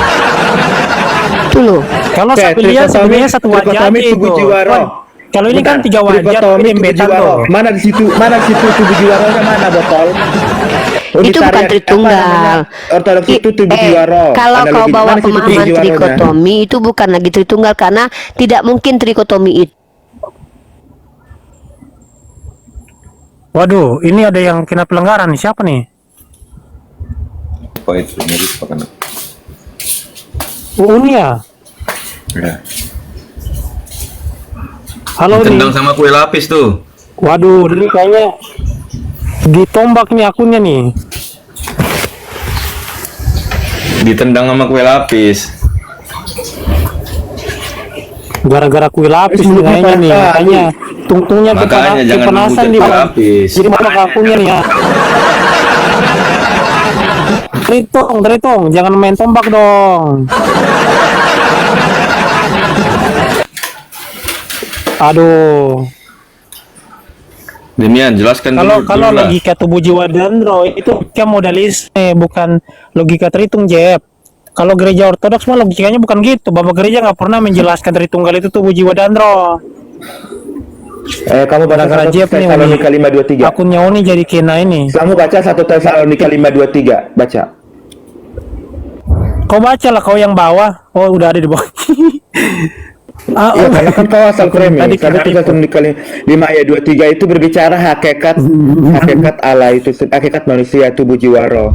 Tuh loh. Kalau Sabelian sebenarnya satu wajah aja itu. Kalau ini kan tiga wajah Trikotomi tapi tubuh dempetan jiwa roh. tuh. Mana di situ tubuh jiwa rohnya mana botol? Itu bukan Tritunggal. Ortodoks itu tubuh jiwa roh. Kalau kau Analogi, bawa mana situ tubuh pemahaman jiwa rohnya? trikotomi itu bukan lagi Tritunggal karena tidak mungkin trikotomi itu. Waduh, ini ada yang kena pelanggaran nih. Siapa nih? Apa itu? Ini disepakkan. Oh, ini ya. Ya. Halo Tendang nih. sama kue lapis tuh. Waduh, ini kayaknya ditombak nih akunnya nih. Ditendang sama kue lapis. Gara-gara kue lapis nih kayaknya nih. Kayaknya tungtungnya Makanya jangan kepanasan menghujat di kue lapis. Jadi mana akunnya nih ya. Tritong, jangan main tombak dong. Aduh. Demian, jelaskan Kalau dulu. kalau dulu lah. logika tubuh jiwa dan roh itu kan modalis, bukan logika Tritung, Jeb. Kalau gereja ortodoks mah logikanya bukan gitu. Bapak gereja nggak pernah menjelaskan Tritunggal itu tubuh jiwa dan roh. Kamu baca Gara-gara 1 Jeb nih, Tesalonika 5:23. akunnya Uni jadi kena ini. Kamu baca 1 Tesalonika 5:23, baca. Kau baca lah, kau yang bawah. Oh, udah ada di bawah. Iya, karena kan kau asal framing. Tadi 1 Tesalonika 5:23 itu berbicara hakikat Allah itu, hakikat manusia, tubuh jiwa roh.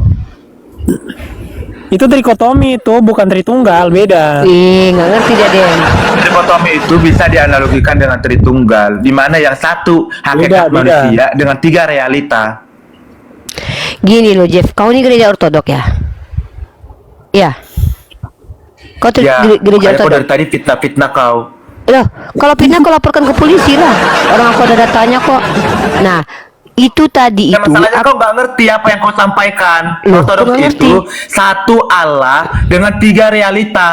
Itu trikotomi itu, bukan Tritunggal, beda. Ih, nggak ngerti dia Dem. Trikotomi itu bisa dianalogikan dengan Tritunggal, di mana yang satu hakikat Beda. manusia dengan 3 realita. Gini loh Jeff, kau ini gereja ortodok ya? Iya. Kau Ya, gereja makanya kau ortodok. dari tadi fitnah-fitnah kau. Loh, kalau fitnah kau laporkan ke polisi lah. Orang aku ada datanya kok. Nah, itu tadi Ya, itu masalahnya kau nggak ngerti apa yang kau sampaikan. Loh, Ortodoks kau nggak itu ngerti? satu Allah dengan 3 realita.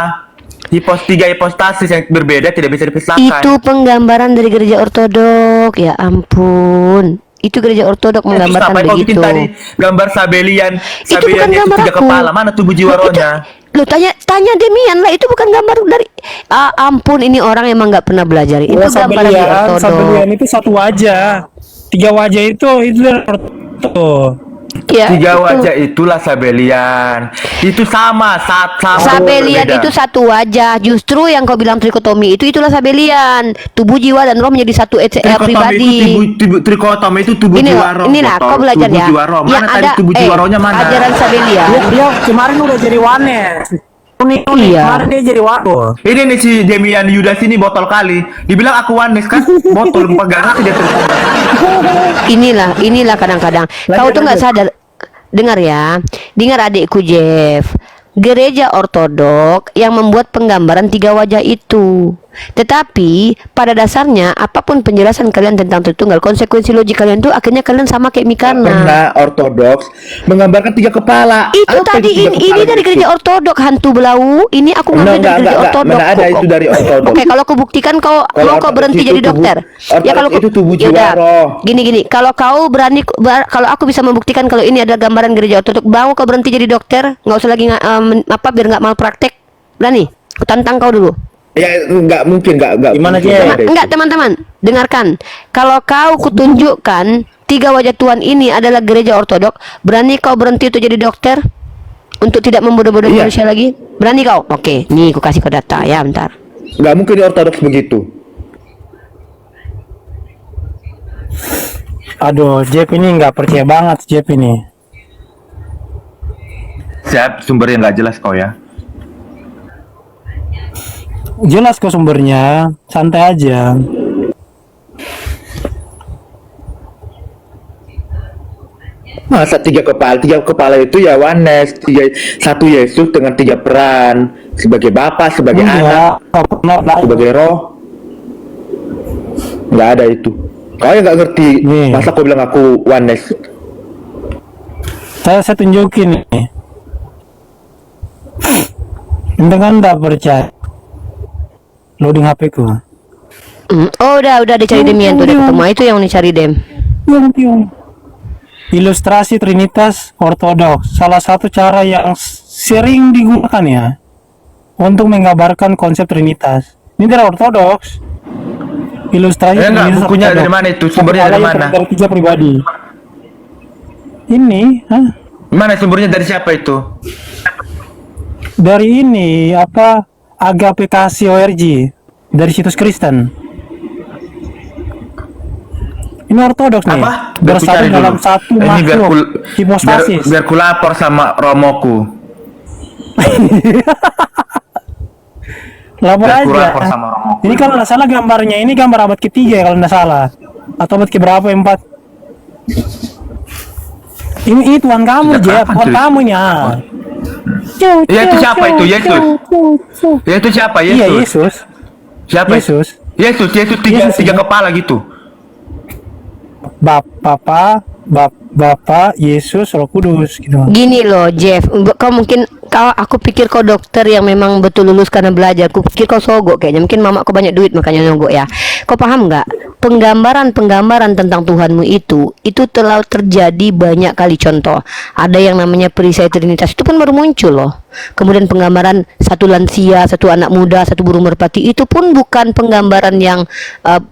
3 hipostasis yang berbeda tidak bisa dipisahkan. itu penggambaran dari gereja ortodok. Ya ampun. Itu gereja ortodok Terus menggambarkan ngapain kau bikin begitu. tadi gambar Sabelian? Itu bukan Sabelian itu gambar 3 aku. kepala, mana tubuh jiwa Loh, rohnya? Lu tanya Demian lah, itu bukan gambar dari ampun, ini orang emang nggak pernah belajar. Itu Oh, gambar dari ortodok. Sabelian itu satu wajah. 3 wajah itu dari ortodok. Ya, 3 itu. wajah itulah Sabelian. Itu sama, sama. Sabelian berbeda. itu satu wajah. Justru yang kau bilang trikotomi itulah Sabelian. Tubuh jiwa dan roh menjadi satu pribadi. Trikotomi itu tubuh Ini jiwa roh. ini lah, botol. kau belajar tubuh ya. jiwa roh. Mana Yang tadi ada tubuh jiwa rohnya mana? ajaran Sabelian. Dia kemarin udah jadi wanes. Uni, Iya. kemarin dia jadi waduh. Ini nih si Demian Yudas ini botol kali. Dibilang aku wanes kan? Botol gak ngerti dia terus. Inilah kadang-kadang kau tuh nggak sadar. Dengar ya, dengar adikku Jeff. Gereja ortodok yang membuat penggambaran 3 wajah itu. Tetapi pada dasarnya apapun penjelasan kalian tentang Tritunggal, konsekuensi logik kalian tuh akhirnya kalian sama kayak Mikana. Karena ortodoks menggambarkan 3 kepala. Itu Apa tadi itu 3 ini kepala dari itu? gereja ortodok, hantu belau. Ini aku ngambil dari gereja ortodok. Mana ada Kok- itu dari ortodok. Oke, kalau aku buktikan kau Kalau mau kau ortodoks berhenti itu jadi tubuh- dokter. ortodoks itu tubuh jiwa Yaudah. roh. Gini, kalau kau berani, kalau aku bisa membuktikan kalau ini adalah gambaran gereja ortodok, mau kau berhenti jadi dokter, nggak usah lagi biar nggak malpraktek. Berani? Aku tantang kau dulu. Ya nggak mungkin nggak. Gimana, mungkin, Jay? nggak ada itu. Enggak, teman-teman, dengarkan. Kalau kau kutunjukkan 3 wajah Tuhan ini adalah gereja ortodok, berani kau berhenti untuk jadi dokter? Untuk tidak membodoh-bodoh Iya. manusia lagi? Berani kau? Oke, nih aku kasih kau data ya, bentar. Nggak mungkin di ortodoks begitu. Aduh, Jeff ini nggak percaya banget, Jeff ini. Siap, sumbernya nggak jelas kau ya. Jelas kok sumbernya, santai aja. Masa 3 kepala itu ya Wanes, 1 Yesus dengan 3 peran sebagai Bapa, sebagai anak, Nggak pernah lah. sebagai roh. Nggak ada itu. Kau yang nggak ngerti, Nih. masa kau bilang aku Wanes? Saya tunjukin nih. Ente kan nggak percaya. Loading HP ku. Oh, udah dicari Demian tuh, udah ketemu. Itu yang dicari Dem. Ilustrasi Trinitas Ortodoks, salah satu cara yang sering digunakan ya untuk menggambarkan konsep Trinitas. Ini dari Ortodoks. Ilustrasi Ya enggak, penulis bukunya ortodok. dari mana itu? Sumbernya Satu dari Allah yang mana? terdiri dari 3 pribadi. Ini, Mana sumbernya, dari siapa itu? dari ini apa? Agape Kasih ORG dari situs Kristen. Ini ortodoks nih. Apa? Biar ku Bersatu cari dalam dulu. satu Ini makhluk. Hipostasis. biar ku lapor sama romoku. Lapor Biar ku aja. lapor sama romoku. Ini kalau nggak salah gambarnya ini gambar abad ketiga ya kalau nggak salah. Atau abad keberapa? 4. Ini Tuhan kamu, Sejak Jep. kapan, Tuhan cuy? kamu ya. Ya itu siapa itu? Yesus. Ya itu siapa? Iya, Yesus. Yesus. Siapa? Yesus. Yesus tiga Yesus, ya. kepala gitu. Bapak, Yesus, Roh Kudus gitu. Gini loh Jeff, kau mungkin aku pikir kau dokter yang memang betul lulus karena belajar. Aku pikir kau sogok kayaknya. Mungkin mama kau banyak duit makanya nyogok ya. Kau paham nggak? Penggambaran tentang Tuhanmu itu telah terjadi banyak kali. Contoh, ada yang namanya perisai Trinitas, itu pun baru muncul loh. Kemudian penggambaran satu lansia, satu anak muda, satu burung merpati, itu pun bukan penggambaran yang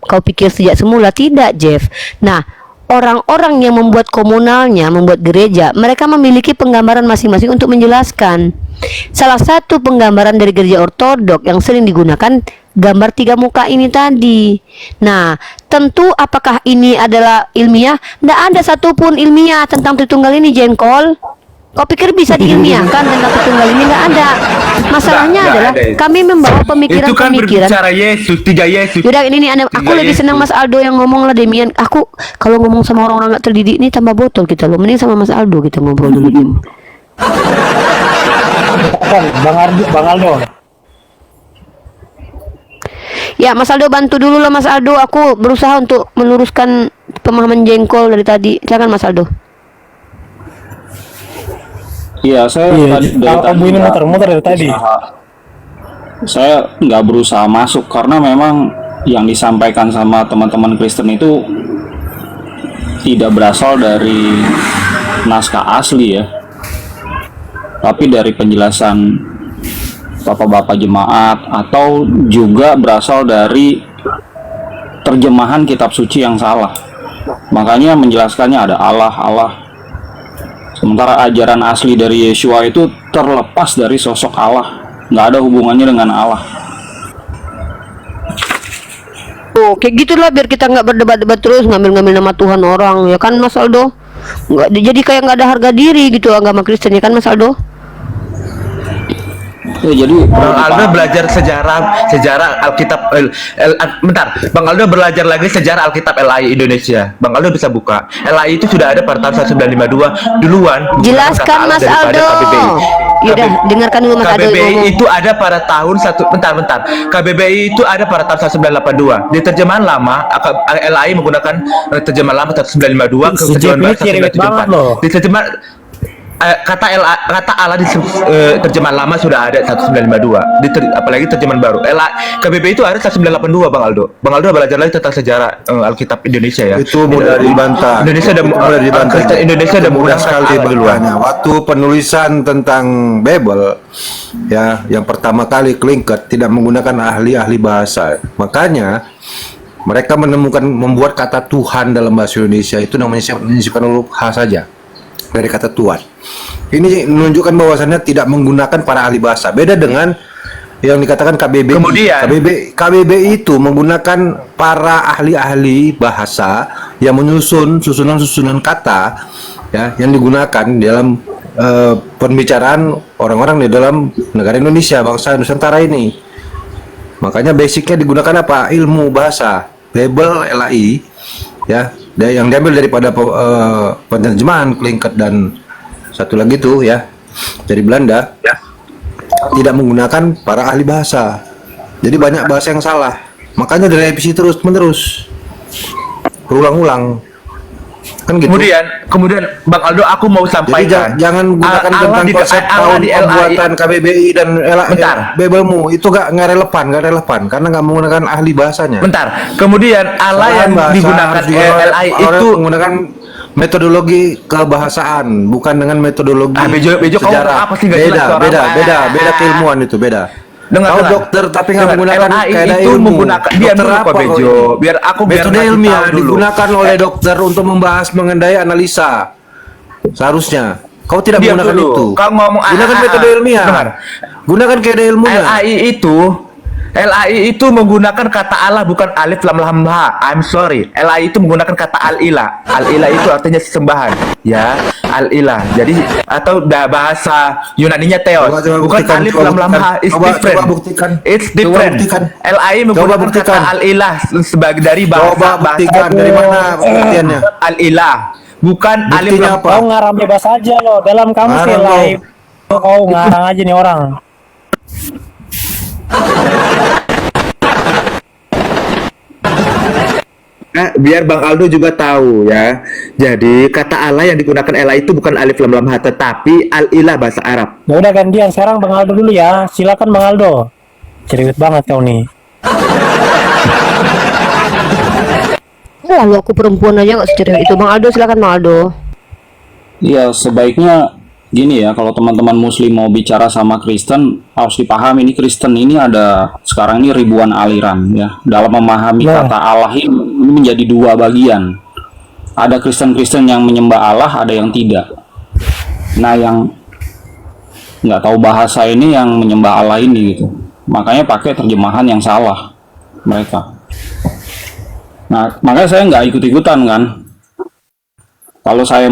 kau pikir sejak semula. Tidak, Jeff. Nah, orang-orang yang membuat komunalnya, membuat gereja, mereka memiliki penggambaran masing-masing untuk menjelaskan. Salah satu penggambaran dari gereja ortodok yang sering digunakan gambar 3 muka ini tadi. Nah, tentu apakah ini adalah ilmiah? Nggak ada satupun ilmiah tentang Tritunggal ini, Jengkol. Kau pikir bisa diilmiahkan tentang Tritunggal ini? Nggak ada. Masalahnya Nggak adalah ada itu. kami membawa Itu kan pemikiran-pemikiran. berbicara Yesus, 3 Yesus. Yaudah ini aku Tiga lebih Yesus. senang Mas Aldo yang ngomong lah, Demian. Aku kalau ngomong sama orang-orang gak terdidik ini tambah botol kita loh. Mending sama Mas Aldo kita ngobrol dulu Dim. Bang Aldo. Ya Mas Aldo bantu dulu lah Mas Aldo. Aku berusaha untuk meluruskan pemahaman Jengkol dari tadi. Silakan Mas Aldo. Iya, saya tadi dari tadi ini nggak muter-muter dari tadi. saya nggak berusaha masuk karena memang yang disampaikan sama teman-teman Kristen itu tidak berasal dari naskah asli ya, tapi dari penjelasan bapak-bapak jemaat atau juga berasal dari terjemahan kitab suci yang salah. Makanya menjelaskannya ada Allah. Sementara ajaran asli dari Yeshua itu terlepas dari sosok Allah, nggak ada hubungannya dengan Allah. Oh, kayak gitulah biar kita nggak berdebat-debat terus ngambil-ngambil nama Tuhan orang, ya kan Mas Aldo? Nggak, jadi kayak nggak ada harga diri gitu agama Kristen, ya kan Mas Aldo? Ya, jadi Bang Aldo belajar sejarah Alkitab. Bentar, Bang Aldo belajar lagi sejarah Alkitab LAI Indonesia. Bang Aldo bisa buka. LAI itu sudah ada pada tahun 1952 duluan. Jelaskan kata Allah Mas daripada Aldo. KBBI. Yaudah, dengarkan dulu Mas Aldo KBBI ngomong. itu ada pada tahun bentar. KBBI itu ada pada tahun 1982. Di terjemahan lama, LAI menggunakan terjemahan lama tahun 1952 ke Si terjemahan JP baru cerewet banget loh. 1974. Di terjemahan kata Allah di terjemahan lama sudah ada 1952. Apalagi terjemahan baru. KBBI itu ada 1982 Bang Aldo. Bang Aldo belajar lagi tentang sejarah Alkitab Indonesia ya. Itu mudah dibantah. Indonesia mudah dibantah. Indonesia udah mudah menggunakan sekali Allah duluan. dibantahnya. Waktu penulisan tentang Bible, ya, yang pertama kali Tlingket tidak menggunakan ahli-ahli bahasa. Makanya mereka membuat kata Tuhan dalam bahasa Indonesia itu namanya menyisipkan huruf H saja dari kata Tuhan. Ini menunjukkan bahwasannya tidak menggunakan para ahli bahasa. Beda dengan yang dikatakan KBBI. Kemudian KBBI itu menggunakan para ahli-ahli bahasa yang menyusun susunan kata ya yang digunakan dalam pembicaraan orang-orang di dalam negara Indonesia, bangsa Nusantara ini. Makanya basicnya digunakan apa? Ilmu bahasa. Bible LAI ya, yang diambil daripada penerjemahan Tlingket dan satu lagi tuh ya dari Belanda ya, tidak menggunakan para ahli bahasa. Jadi banyak bahasa yang salah. Makanya direvisi terus menerus, berulang-ulang kan gitu. Kemudian Bang Aldo aku mau Jadi sampaikan. jangan gunakan Allah tentang di- konsep Allah tahun di LAI. pembuatan KBBI dan Bentar. Biblemu itu nggak relevan karena nggak menggunakan ahli bahasanya. Bentar. Kemudian Allah yang Bahasa digunakan harus digunakan LAI orang itu menggunakan metodologi kebahasaan, bukan dengan metodologi Bejo, kau sejarah. apa sih nggak jelas beda, orang? beda, beda, beda keilmuan itu beda. Dengar, Kau dengar. dokter tapi nggak Dengar, menggunakan LAI kaidah itu ilmu. menggunakan diam Dokter dulu apa kok kau Bejo. ini? Biar aku Metode ngasih ilmiah tahu dulu. digunakan oleh dokter untuk membahas mengenai analisa. Seharusnya kau tidak Diam menggunakan dulu. itu. Kau ngomong Gunakan metode ilmiah. Dengar. Gunakan kaidah ilmunya. LAI itu menggunakan kata Allah bukan alif lam lam ha. I'm sorry. LAI itu menggunakan kata al-ilah. Al-ilah itu artinya sesembahan, ya. Al-ilah. Jadi atau bahasa Yunaninya theos. Coba Bukan buktikan, alif coba lam lam ha. It's buktikan. different. Coba buktikan. It's Coba different. buktikan. LAI Coba menggunakan buktikan. kata al-ilah sebagai dari bahasa Coba buktikan dari mana buktiannya? al-ilah. Bukan alif Buktinya lam apa? Kau ngarang bebas aja loh. Dalam kamus Ngarang lo. live. Kau ngarang aja nih orang. Nah, biar Bang Aldo juga tahu ya. Jadi kata Allah yang digunakan LAI itu bukan alif lam lam ha tetapi al-ilah bahasa Arab. Ya udah gantian sekarang Bang Aldo dulu ya. Silakan Bang Aldo. Cerewet banget kau nih. Lalu aku perempuan aja nggak secerewet itu. Bang Aldo, silakan Bang Aldo. Iya, sebaiknya gini ya, kalau teman-teman muslim mau bicara sama Kristen, harus dipahami ini Kristen ini ada sekarang ini ribuan aliran ya. Dalam memahami Nah. kata Allah ini menjadi dua bagian. Ada Kristen-Kristen yang menyembah Allah, ada yang tidak. Nah, yang nggak tahu bahasa ini yang menyembah Allah ini gitu. Makanya pakai terjemahan yang salah mereka. Nah, makanya saya nggak ikut-ikutan kan. Kalau saya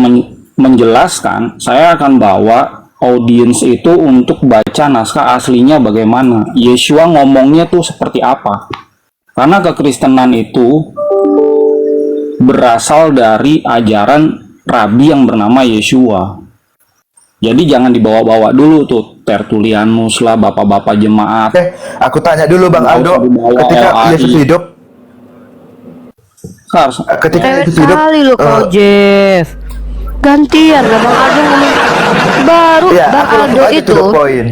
menjelaskan, saya akan bawa audiens itu untuk baca naskah aslinya bagaimana. Yeshua ngomongnya tuh seperti apa. Karena kekristenan itu berasal dari ajaran rabi yang bernama Yeshua. Jadi jangan dibawa-bawa dulu tuh Tertulianus lah, bapak-bapak jemaat. Aku tanya dulu Bang Aldo, ketika Yesus hidup, ketika Cewek Yesus hidup, kali lo kau, Jeff. Gantian lah Bang Aldo ngomong. Baru ya, Bang aku langsung Aldo aja itu.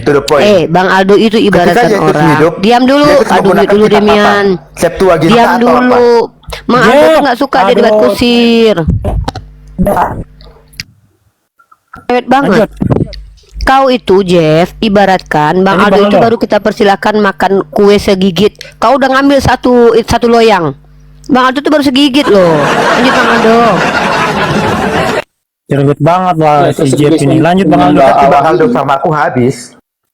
to the point. Bang Aldo itu Ketika ibaratkan Yesus orang. hidup, Diam dulu, Yesus aduh menggunakan dulu kitab apa? Demian. Septuaginta Diam atau apa? dulu. Bang Aldo Jeff, tuh nggak suka dia debat aduh. kusir. Cewek banget. Lanjut. Kau itu Jeff, ibaratkan Bang Tadi Aldo Bang itu Aldo. baru kita persilakan makan kue segigit. Kau udah ngambil satu loyang. Bang Aldo tuh baru segigit loh. Lanjut Bang Aldo. Cerewet banget lah Ya, si Jeff ini. Lanjut Bang Aldo. Menyembah Tapi Bang Allah Aldo ini. sama aku habis.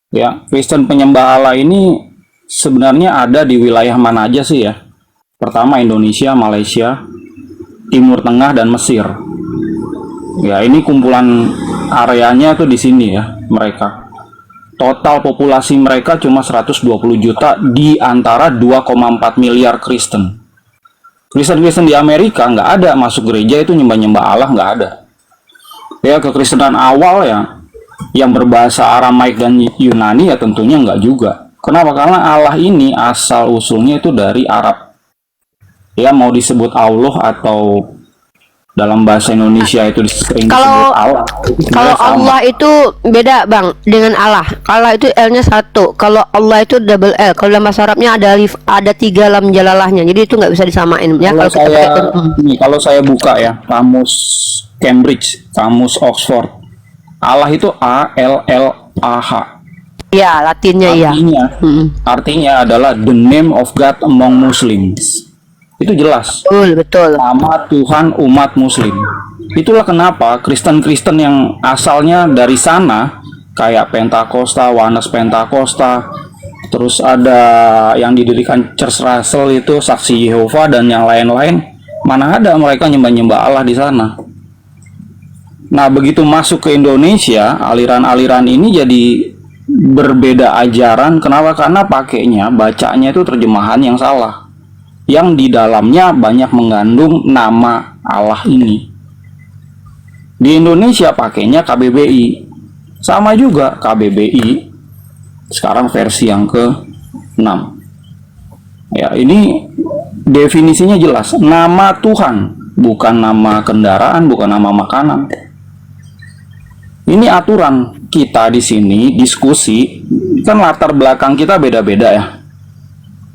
Ya, Kristen penyembah Allah ini sebenarnya ada di wilayah mana aja sih ya? Pertama Indonesia, Malaysia, Timur Tengah dan Mesir. Ya, ini kumpulan areanya tuh di sini ya, mereka. Total populasi mereka cuma 120 juta di antara 2,4 miliar Kristen. Kristen-Kristen di Amerika nggak ada masuk gereja itu nyembah-nyembah Allah, nggak ada. Ya, kekristenan awal ya yang berbahasa Aramaik dan Yunani ya tentunya nggak juga. Kenapa? Karena Allah ini asal usulnya itu dari Arab. Ya, mau disebut Allah atau dalam bahasa Indonesia itu sering Kalau- disebut Allah. Kalau Sebenarnya sama. Allah itu beda Bang dengan Allah. Allah itu L-nya 1. Kalau Allah itu double L. Kalau dalam bahasa Arabnya ada 3 lam jalalahnya. Jadi itu nggak bisa disamain ya. Kalau Kalau kita saya pakai ini, kalau saya buka ya kamus Cambridge, kamus Oxford, Allah itu A L L A H. ya Latinnya iya. Artinya adalah the name of God among Muslims. Itu jelas. Betul. Nama Tuhan umat Muslim. Itulah kenapa Kristen-Kristen yang asalnya dari sana kayak Pentakosta, Wanes Pentakosta, terus ada yang didirikan Church Russell itu Saksi Yehova dan yang lain-lain, mana ada mereka nyembah-nyembah Allah di sana. Nah, begitu masuk ke Indonesia, aliran-aliran ini jadi berbeda ajaran. Kenapa? Karena pakainya, bacanya itu terjemahan yang salah, yang di dalamnya banyak mengandung nama Allah ini. Di Indonesia pakainya KBBI, sama juga KBBI. Sekarang versi yang ke-6. Ya, ini definisinya jelas, nama Tuhan, bukan nama kendaraan, bukan nama makanan. Ini aturan kita di sini diskusi, kan latar belakang kita beda-beda ya.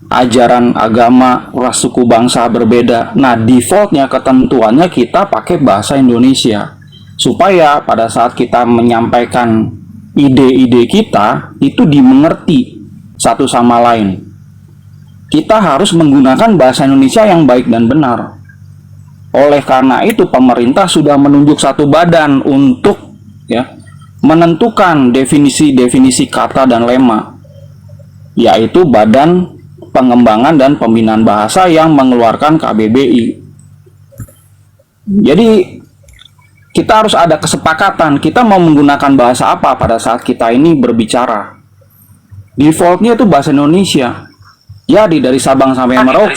Ajaran agama, ras, suku, bangsa berbeda. Nah, defaultnya ketentuannya kita pakai bahasa Indonesia supaya pada saat kita menyampaikan ide-ide kita itu dimengerti satu sama lain. Kita harus menggunakan bahasa Indonesia yang baik dan benar. Oleh karena itu pemerintah sudah menunjuk satu badan untuk menentukan definisi-definisi kata dan lema, yaitu Badan Pengembangan dan Pembinaan Bahasa yang mengeluarkan KBBI. Jadi kita harus ada kesepakatan, kita mau menggunakan bahasa apa pada saat kita ini berbicara. Defaultnya itu bahasa Indonesia. Jadi dari Sabang sampai Merauke,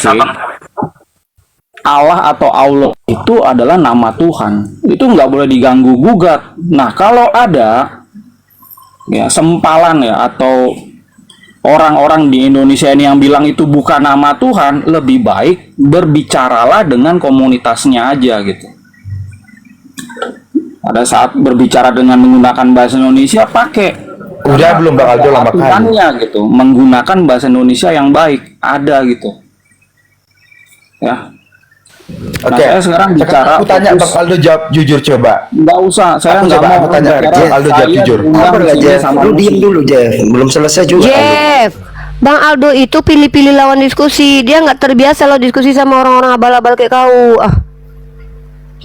Allah atau Allah itu adalah nama Tuhan. Itu nggak boleh diganggu gugat. Nah, kalau ada sempalan atau orang-orang di Indonesia ini yang bilang itu bukan nama Tuhan, lebih baik berbicaralah dengan komunitasnya aja gitu. Pada saat berbicara dengan menggunakan bahasa Indonesia, pakai. Udah belum Bang Aldo lama kali. Aturannya gitu, menggunakan bahasa Indonesia yang baik, ada gitu. Ya. Nah, Oke. saya sekarang bicara. Aku tanya Bang Aldo jawab jujur coba. Nggak usah, saya nggak mau aku tanya Bang Aldo jawab jujur. Sabar lah Jeff, lu diem dulu Jeff, belum selesai juga. Jeff, Bang Aldo itu pilih-pilih lawan diskusi. Dia nggak terbiasa loh diskusi sama orang-orang abal-abal kayak kau.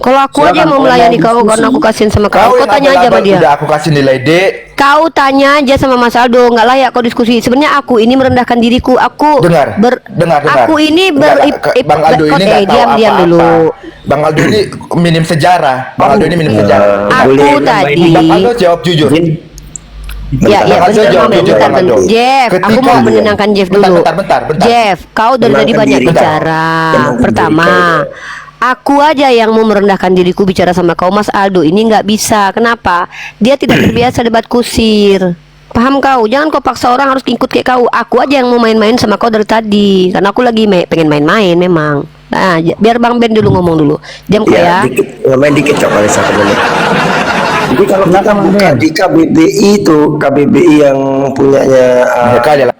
Kalau aku aja mau melayani kau karena aku kasihin sama kau. Kau tanya aja sama dia. Udah aku kasih nilai D. Kau tanya aja sama Mas Aldo, nggak layak kau diskusi. Sebenarnya aku ini merendahkan diriku. Aku Dengar. Aku ini Bang Aldo ini nggak tahu diam apa-apa. dulu. Bang Aldo ini minim sejarah. Bang Aldo ini minim sejarah. Aku tadi. Bang Aldo jawab jujur. Ya, Bang Aldo jawab jujur, Bang Aldo. Jeff, aku mau menenangkan Jeff dulu. Bentar. Jeff, kau dari tadi banyak diri. bicara. Pertama, aku aja yang mau merendahkan diriku bicara sama kau. Mas Aldo ini nggak bisa. Kenapa? Dia tidak terbiasa debat kusir. Paham kau? Jangan kau paksa orang harus ikut kayak kau. Aku aja yang mau main-main sama kau dari tadi. Karena aku lagi pengen main-main memang. Nah, biar Bang Ben dulu ngomong dulu. Diam kau ya. Dikit, main dikit coba kali 1 menit. Jadi kalau kita buka di KBBI itu, KBBI yang punyanya Mereka adalah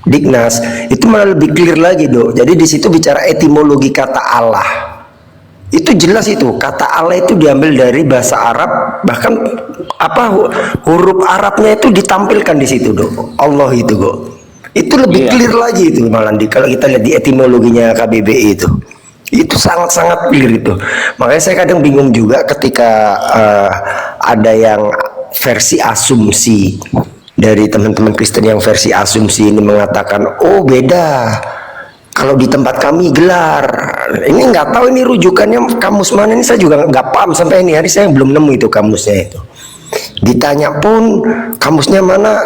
Dignas, itu malah lebih clear lagi Dok. Jadi di situ bicara etimologi kata Allah. Itu jelas itu, kata Allah itu diambil dari bahasa Arab, bahkan huruf Arabnya itu ditampilkan di situ Dok. Allah itu kok. Itu lebih clear lagi itu malah kalau kita lihat di etimologinya KBBI itu sangat-sangat clear itu. Makanya saya kadang bingung juga ketika ada yang versi asumsi dari teman-teman Kristen yang versi asumsi ini mengatakan, oh beda. Kalau di tempat kami gelar, ini nggak tahu ini rujukannya kamus mana, ini saya juga nggak paham sampai ini hari saya belum nemu itu kamusnya itu. Ditanya pun kamusnya mana,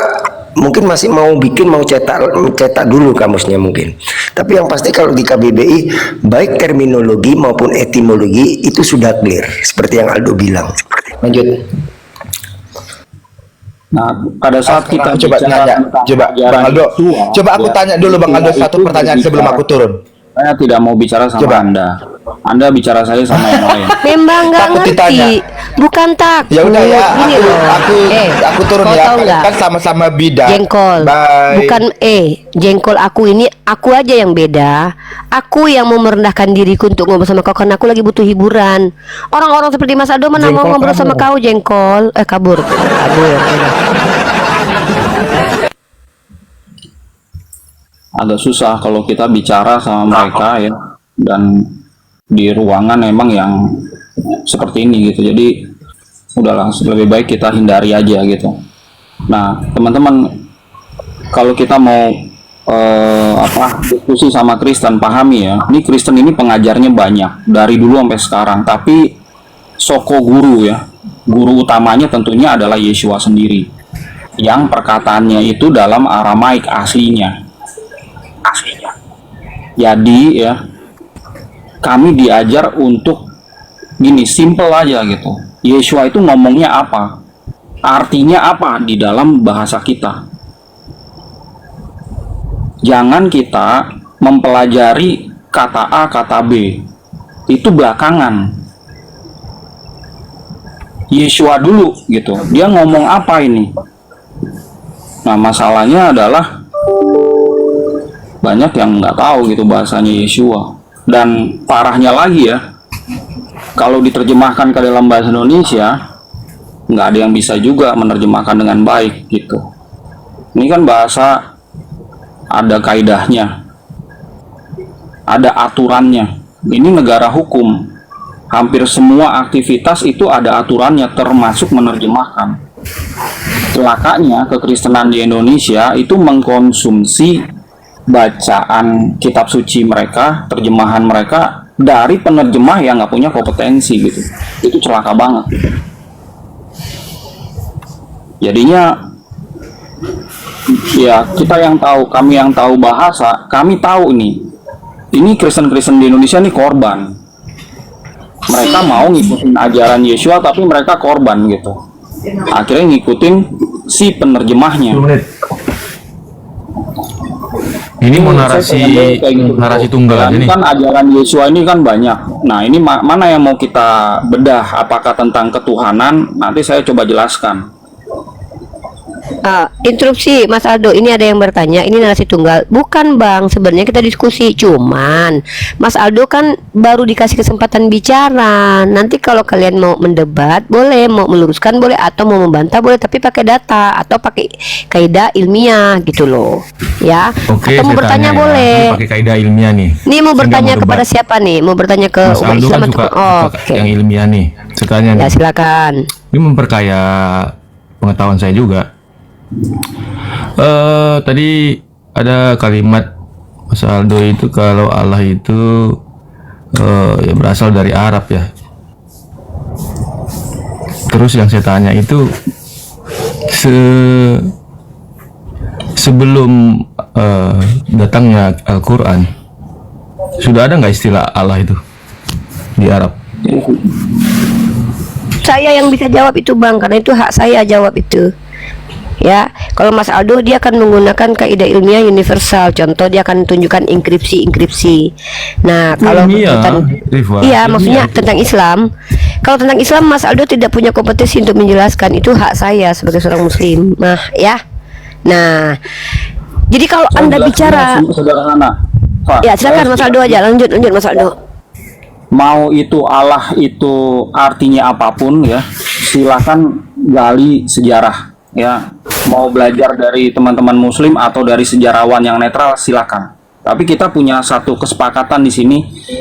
mungkin masih mau bikin, mau cetak dulu kamusnya mungkin. Tapi yang pasti kalau di KBBI baik terminologi maupun etimologi itu sudah clear seperti yang Aldo bilang. Lanjut. Nah, pada saat kita coba nanya, Bang Aldo. Coba aku tanya dulu Bang Aldo satu pertanyaan sebelum aku turun. Saya tidak mau bicara sama Anda. Anda bicara saja sama yang lain. Memang nggak Takut ngerti, ditanya. bukan takut. Ya udah ya, Gini loh. aku turun kau ya. tahu nggak? Kan sama-sama bidang. Jengkol. Bye. Bukan jengkol aku aja yang beda. Aku yang mau merendahkan diriku untuk ngobrol sama kau karena aku lagi butuh hiburan. Orang-orang seperti Mas Aldo mana mau ngobrol sama kau, jengkol. Kabur. Agak susah kalau kita bicara sama mereka ya, dan di ruangan memang yang seperti ini gitu. Jadi udahlah, lebih baik kita hindari aja gitu. Nah, teman-teman, kalau kita mau diskusi sama Kristen, pahami ya, ini Kristen ini pengajarnya banyak dari dulu sampai sekarang, tapi soko guru ya, guru utamanya tentunya adalah Yeshua sendiri, yang perkataannya itu dalam Aramaik aslinya. Jadi ya, kami diajar untuk gini, simple aja gitu. Yeshua itu ngomongnya apa, artinya apa di dalam bahasa kita. Jangan kita mempelajari kata A, kata B, itu belakangan. Yeshua dulu gitu, dia ngomong apa ini. Nah, masalahnya adalah banyak yang nggak tahu gitu bahasanya Yeshua. Dan parahnya lagi ya, kalau diterjemahkan ke dalam bahasa Indonesia, nggak ada yang bisa juga menerjemahkan dengan baik gitu. Ini kan bahasa ada kaidahnya, ada aturannya. Ini negara hukum. Hampir semua aktivitas itu ada aturannya, termasuk menerjemahkan. Celakanya kekristenan di Indonesia itu mengkonsumsi bacaan kitab suci mereka, terjemahan mereka dari penerjemah yang nggak punya kompetensi gitu. Itu celaka banget. Jadinya ya kita yang tahu, kami yang tahu bahasa, kami tahu ini Kristen-Kristen di Indonesia nih korban. Mereka mau ngikutin ajaran Yesua tapi mereka korban gitu. Akhirnya ngikutin si penerjemahnya. 10 menit. Ini mau narasi tunggal aja nih. Kan ajaran Yesua ini kan banyak. Nah ini mana yang mau kita bedah? Apakah tentang ketuhanan? Nanti saya coba jelaskan. Interupsi Mas Aldo, ini ada yang bertanya, ini narasi tunggal. Bukan Bang, sebenarnya kita diskusi. Cuman Mas Aldo kan baru dikasih kesempatan bicara. Nanti kalau kalian mau mendebat boleh, mau meluruskan boleh, atau mau membantah boleh, tapi pakai data atau pakai kaidah ilmiah gitu loh. Ya. Oke, atau mau saya bertanya tanya ya. boleh. Ini pakai kaidah ilmiah nih. Nih mau Saya bertanya nggak mau kepada debat. siapa nih? Mau bertanya ke Mas umat Aldo Islam kan atau suka oke. yang ilmiah nih. Saya tanya Ya nih. silakan. Ini memperkaya pengetahuan saya juga. Tadi ada kalimat Mas Aldo itu kalau Allah itu ya berasal dari Arab ya. Terus yang saya tanya itu sebelum datangnya Al-Quran sudah ada nggak istilah Allah itu di Arab? Saya yang bisa jawab itu Bang, karena itu hak saya jawab itu. Ya, kalau Mas Aldo dia akan menggunakan kaidah ilmiah universal. Contoh dia akan tunjukkan enkripsi. Nah, kalau Ilmiah, Rifwa, iya, ilmiah maksudnya itu. tentang Islam. Kalau tentang Islam Mas Aldo tidak punya kompetensi untuk menjelaskan, itu hak saya sebagai seorang muslim. Nah, ya. Nah, jadi kalau Anda bicara sederhana. Pak, ya silakan Mas Aldo aja, lanjut Mas Aldo. Mau itu Allah itu artinya apapun ya, silakan gali sejarah ya. Mau belajar dari teman-teman muslim atau dari sejarawan yang netral silakan. Tapi kita punya satu kesepakatan di sini,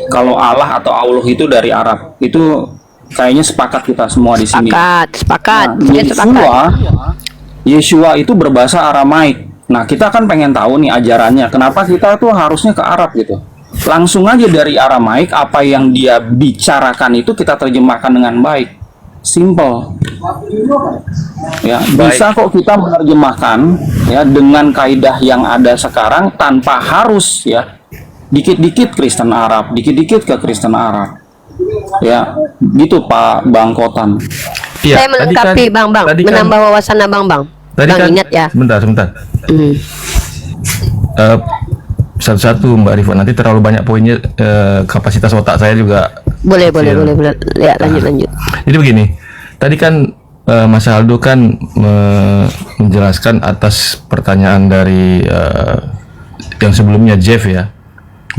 kalau Allah atau Allah itu dari Arab. Itu kayaknya sepakat kita semua di sini. Sepakat. Nah, Saya sepakat. Yesua itu berbahasa Aramaik. Nah, kita kan pengen tahu nih ajarannya. Kenapa kita tuh harusnya ke Arab gitu? Langsung aja dari Aramaik, apa yang dia bicarakan itu kita terjemahkan dengan baik. Simple. Ya, bisa kok kita menerjemahkan ya dengan kaidah yang ada sekarang tanpa harus ya dikit-dikit Kristen Arab, dikit-dikit ke Kristen Arab. Ya, gitu Pak Bang Kotan. Iya, Saya melengkapi Bang, menambah wawasan Bang. Tadi Bang kan, ingat ya. Sebentar. Satu-satu Mbak Rifat, nanti terlalu banyak poinnya, kapasitas otak saya juga. Boleh. Ya, lanjut. Jadi begini, tadi kan Mas Aldo kan menjelaskan atas pertanyaan dari yang sebelumnya Jeff ya,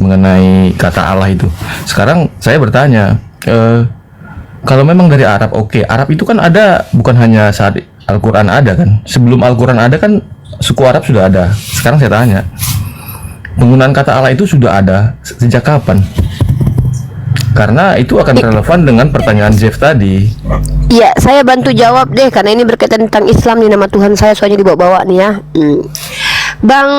mengenai kata Allah itu. Sekarang saya bertanya, kalau memang dari Arab, oke, Arab itu kan ada bukan hanya saat Al-Quran ada kan, sebelum Al-Quran ada kan suku Arab sudah ada. Sekarang saya tanya, penggunaan kata Allah itu sudah ada sejak kapan? Karena itu akan relevan dengan pertanyaan Jeff tadi. Iya, saya bantu jawab deh karena ini berkaitan tentang Islam nih, nama Tuhan saya soalnya dibawa-bawa nih ya. Bang,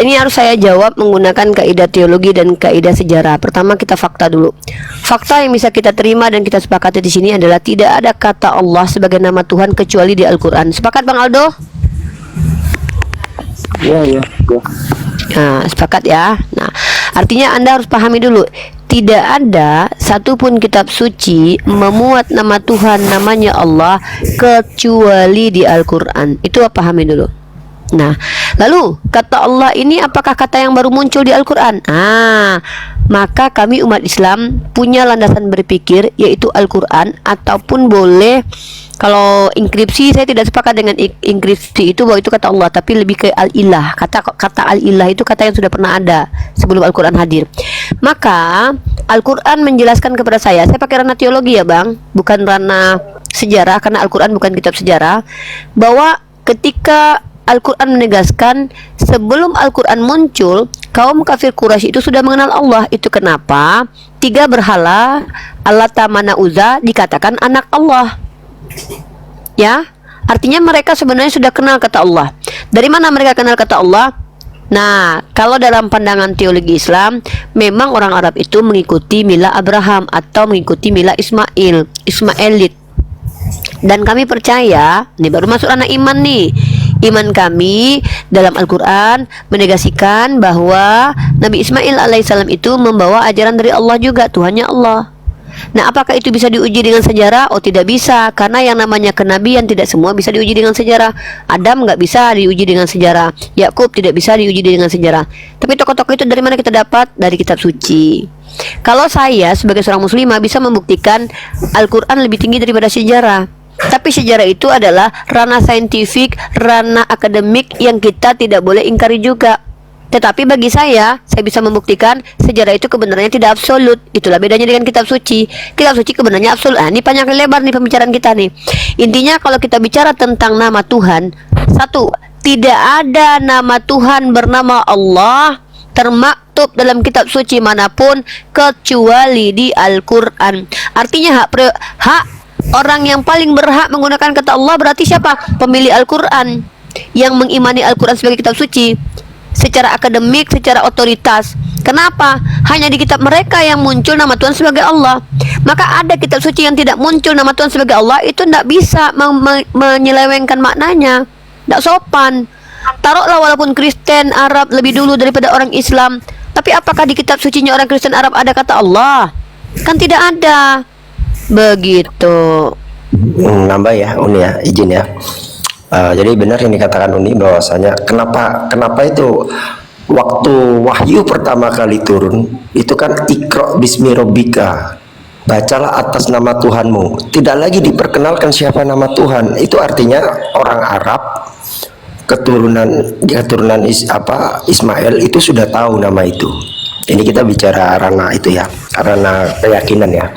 ini harus saya jawab menggunakan kaidah teologi dan kaidah sejarah. Pertama kita fakta dulu. Fakta yang bisa kita terima dan kita sepakati di sini adalah tidak ada kata Allah sebagai nama Tuhan kecuali di Al-Quran. Sepakat Bang Aldo? Iya. Nah, sepakat ya. Nah, artinya Anda harus pahami dulu, tidak ada satupun kitab suci memuat nama Tuhan namanya Allah kecuali di Al-Quran. Itu pahami dulu. Nah, lalu kata Allah ini apakah kata yang baru muncul di Al-Quran? Maka kami umat Islam punya landasan berpikir yaitu Al-Quran, ataupun boleh, kalau enkripsi saya tidak sepakat dengan enkripsi itu bahwa itu kata Allah, tapi lebih ke al-ilah. Kata al-ilah itu kata yang sudah pernah ada sebelum Al-Quran hadir. Maka Al-Quran menjelaskan kepada saya pakai ranah teologi ya Bang, bukan ranah sejarah, karena Al-Quran bukan kitab sejarah, bahwa ketika Al-Quran menegaskan sebelum Al-Quran muncul, kaum kafir Quraisy itu sudah mengenal Allah. Itu kenapa 3 berhala Allata, Mana, Uzza dikatakan anak Allah. Ya, artinya mereka sebenarnya sudah kenal kata Allah. Dari mana mereka kenal kata Allah? Nah, kalau dalam pandangan teologi Islam, memang orang Arab itu mengikuti mila Abraham atau mengikuti mila Ismailit. Dan kami percaya, ini baru masuk ranah iman nih. Iman kami dalam Al-Quran menegasikan bahwa Nabi Ismail alaihissalam itu membawa ajaran dari Allah juga, Tuhannya Allah. Nah, apakah itu bisa diuji dengan sejarah? Oh, tidak bisa, karena yang namanya kenabian tidak semua bisa diuji dengan sejarah. Adam nggak bisa diuji dengan sejarah, Yakub tidak bisa diuji dengan sejarah. Tapi tokoh-tokoh itu dari mana kita dapat? Dari kitab suci. Kalau saya sebagai seorang muslimah bisa membuktikan Al-Quran lebih tinggi daripada sejarah. Tapi sejarah itu adalah ranah saintifik, ranah akademik yang kita tidak boleh ingkari juga. Tetapi bagi saya bisa membuktikan sejarah itu kebenarannya tidak absolut. Itulah bedanya dengan kitab suci. Kitab suci kebenarannya absolut. Ini panjang lebar nih pembicaraan kita nih. Intinya kalau kita bicara tentang nama Tuhan, satu, tidak ada nama Tuhan bernama Allah termaktub dalam kitab suci manapun kecuali di Al-Quran. Artinya hak orang yang paling berhak menggunakan kata Allah berarti siapa? Pemilik Al-Quran yang mengimani Al-Quran sebagai kitab suci. Secara akademik, secara otoritas. Kenapa? Hanya di kitab mereka yang muncul nama Tuhan sebagai Allah. Maka ada kitab suci yang tidak muncul nama Tuhan sebagai Allah, itu tidak bisa menyelewengkan maknanya. Tidak sopan. Taruhlah walaupun Kristen Arab lebih dulu daripada orang Islam, tapi apakah di kitab sucinya orang Kristen Arab ada kata Allah? Kan tidak ada. Begitu. Nambah ya, Uni ya, izin ya. Jadi benar yang dikatakan Uni bahwasanya kenapa itu waktu wahyu pertama kali turun itu kan Iqra bismi rabbika, bacalah atas nama Tuhanmu, tidak lagi diperkenalkan siapa nama Tuhan. Itu artinya orang Arab keturunan Ismail itu sudah tahu nama itu. Ini kita bicara ranah itu ya, ranah keyakinan ya.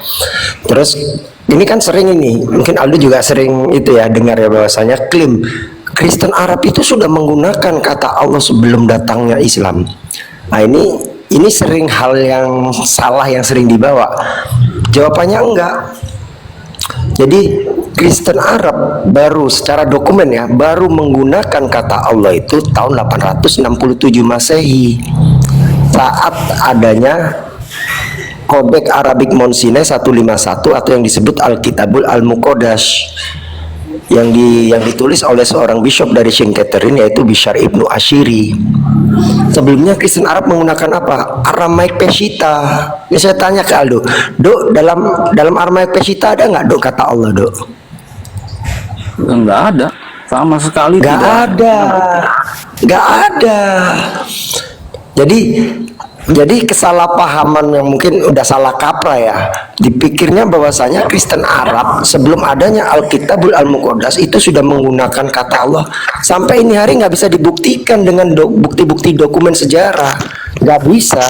Terus ini kan sering ini, mungkin Aldo juga sering itu ya dengar ya bahwasanya klaim Kristen Arab itu sudah menggunakan kata Allah sebelum datangnya Islam. Nah ini sering hal yang salah yang sering dibawa. Jawabannya enggak. Jadi Kristen Arab baru secara dokumen ya baru menggunakan kata Allah itu tahun 867 Masehi saat adanya Kodek Arabik Monsine 151 atau yang disebut Alkitabul Al-Muqaddas yang ditulis oleh seorang bishop dari Saint Catherine yaitu Bishar Ibnu Ashiri. Sebelumnya Kristen Arab menggunakan apa? Aramaik Peshitta. Ya saya tanya ke Aldo, Dok, dalam Aramaik Peshitta ada nggak Dok kata Allah, Dok? Enggak ada, sama sekali Nggak tidak ada. Nggak ada. Jadi kesalahpahaman yang mungkin udah salah kaprah ya. Dipikirnya bahwasanya Kristen Arab sebelum adanya Alkitabul Al-Muqaddas itu sudah menggunakan kata Allah. Sampai ini hari nggak bisa dibuktikan dengan bukti-bukti dokumen sejarah. Nggak bisa.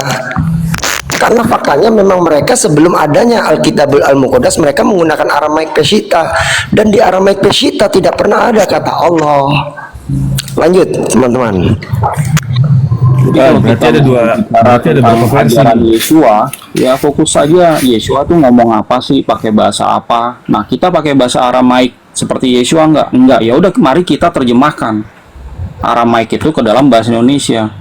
Karena faktanya memang mereka sebelum adanya Alkitabul Al-Muqaddas mereka menggunakan Aramaik Peshitta. Dan di Aramaik Peshitta tidak pernah ada kata Allah. Lanjut teman-teman. Berarti ada dua frekuensi. Ajaran Yesua, ya fokus saja Yesua tuh ngomong apa sih, pakai bahasa apa. Nah, kita pakai bahasa Aramaik seperti Yesua enggak. Ya udah, mari kita terjemahkan Aramaik itu ke dalam bahasa Indonesia.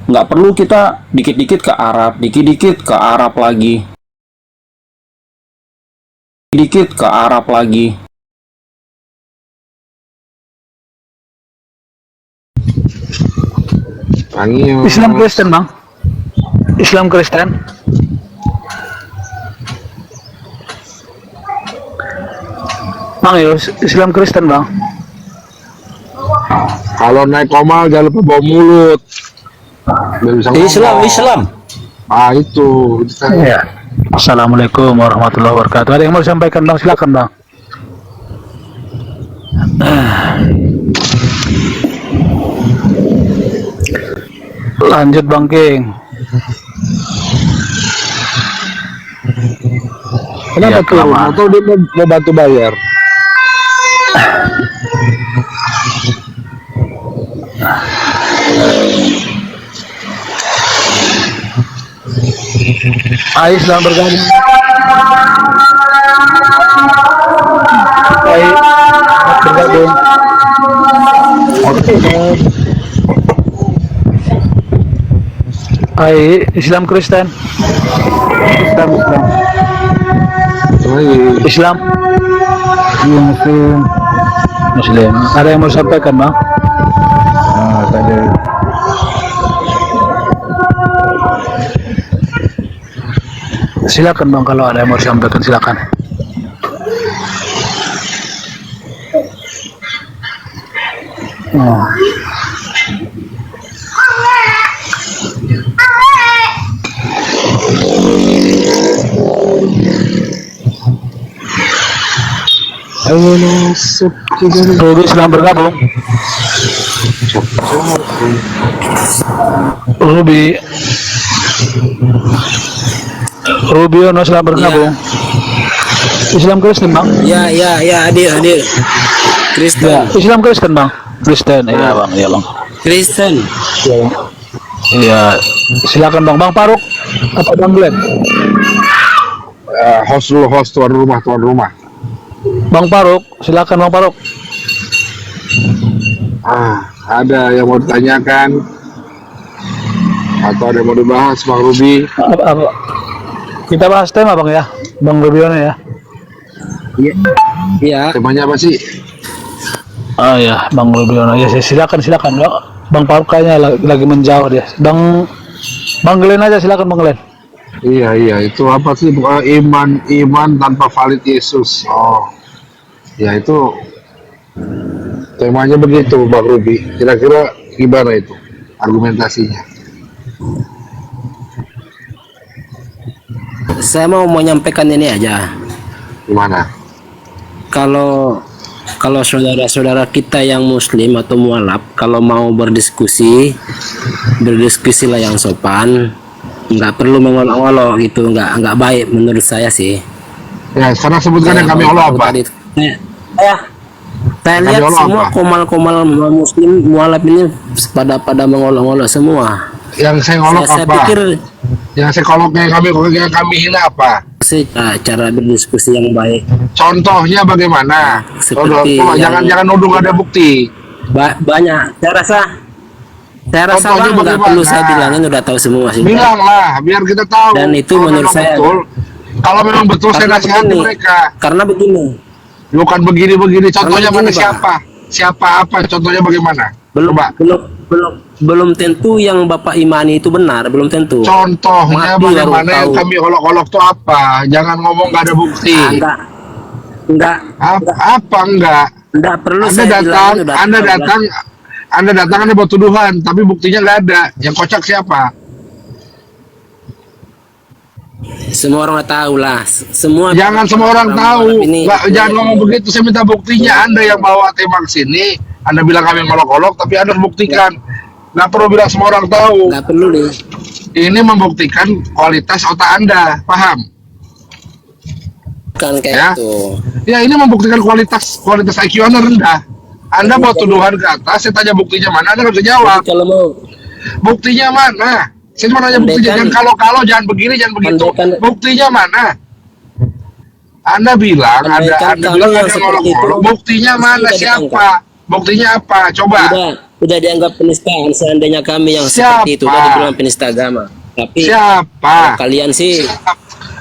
Nggak perlu kita dikit-dikit ke Arab, dikit-dikit ke Arab lagi. Dikit ke Arab lagi. Islam Kristen bang, Islam Kristen. Bang, Islam Kristen bang. Kalau naik komal jangan lupa bawa mulut. Biar bisa ngomong. Islam. Ah itu. Ya. Assalamualaikum warahmatullahi wabarakatuh. Ada yang mau disampaikan bang? Silakan bang. Lanjut bang King. Kenapa turun? Atau dia mau bantu bayar? Hai, selamat bergabung. Hai, selamat bergabung. Oke. Hai, Islam Kristen. Islam. Islam. Muslim. Ada yang mau sampaikan, Bang? Tadi. Silakan, Bang, kalau ada yang mau sampaikan, silakan. Oh. Ruby sedang bergabung. Ruby Ono sedang bergabung. Islam Kristen, Bang. Ya, hadir. Kristen. Ya, Islam Kristen, Bang. Kristen, iya, Bang, iya, Bang. Kristen. Iya, silakan, Bang. Bang Faruk apa Bang Glenn? Host tuan rumah. Bang Faruk, silakan Bang Faruk. Ada yang mau ditanyakan atau ada yang mau dibahas, Bang Ruby? Apa? Kita bahas tema, Bang, ya, Bang Rubiono, ya. Iya. Temanya apa sih? Ya, Bang Rubiono, ya, silakan. Bang Faruk kayaknya lagi menjauh dia. Bang Glenn aja, silakan Bang Glenn. Iya, itu apa sih? Iman tanpa valid Yesus. Oh, ya itu temanya begitu, Bang Ruby. Kira-kira gimana itu argumentasinya? Saya mau menyampaikan ini aja. Gimana? Kalau saudara-saudara kita yang muslim atau mualaf kalau mau berdiskusilah yang sopan, nggak perlu mengolok-olok gitu, nggak baik menurut saya sih. Ya, sekarang sebutkan yang kami Allah apa? Saya lihat semua komal-komal muslim mualaf ini pada mengolok-olok semua. Yang saya ngolok saya apa? pikir yang saya kolok yang kami hina apa? Cara berdiskusi yang baik. Contohnya bagaimana? Seperti jangan nuduh nggak ada bukti. Banyak. Saya rasa Contohnya Bang, nggak perlu saya bilangin, udah tahu semua sih. Bilanglah biar kita tahu. Dan itu kalau menurut memang saya betul, kalau memang betul saya nasihati mereka. Karena begini. Bukan begini. Contohnya Karena mana begini, siapa? Siapa apa? Contohnya bagaimana? Belum tentu yang Bapak imani itu benar, belum tentu. Contohnya Mati bagaimana baru yang tahu. kami olok-olok itu apa? Jangan ngomong nggak ada bukti. Enggak perlu Anda saya datang, bilangin, udah tahu. Anda Anda buat tuduhan, tapi buktinya nggak ada. Yang kocak siapa? Semua orang tahu lah. Jangan semua orang tahu. Ini, Jangan ngomong begitu. Saya minta buktinya. Anda yang bawa tema ke sini, Anda bilang kami ngolok-olok, tapi Anda buktikan. Nggak perlu bilang semua orang tahu. Nggak perlu nih. Ini membuktikan kualitas otak Anda, paham? Bukan kayak Ya. itu. Ya, ini membuktikan kualitas IQ Anda rendah. Anda bawa tuduhan ke atas, saya tanya buktinya mana, Anda nggak bisa jawab. Kalau mau Buktinya mana? Saya cuma nanya buktinya. Jangan kalau jangan begini, jangan begitu. Buktinya mana? Anda bilang ada yang ngolok-ngolok. Buktinya mana? Siapa? Buktinya apa? Coba. Udah dianggap penistaan. Seandainya kami yang seperti itu udah dibilang penista agama. Tapi siapa? Kalian sih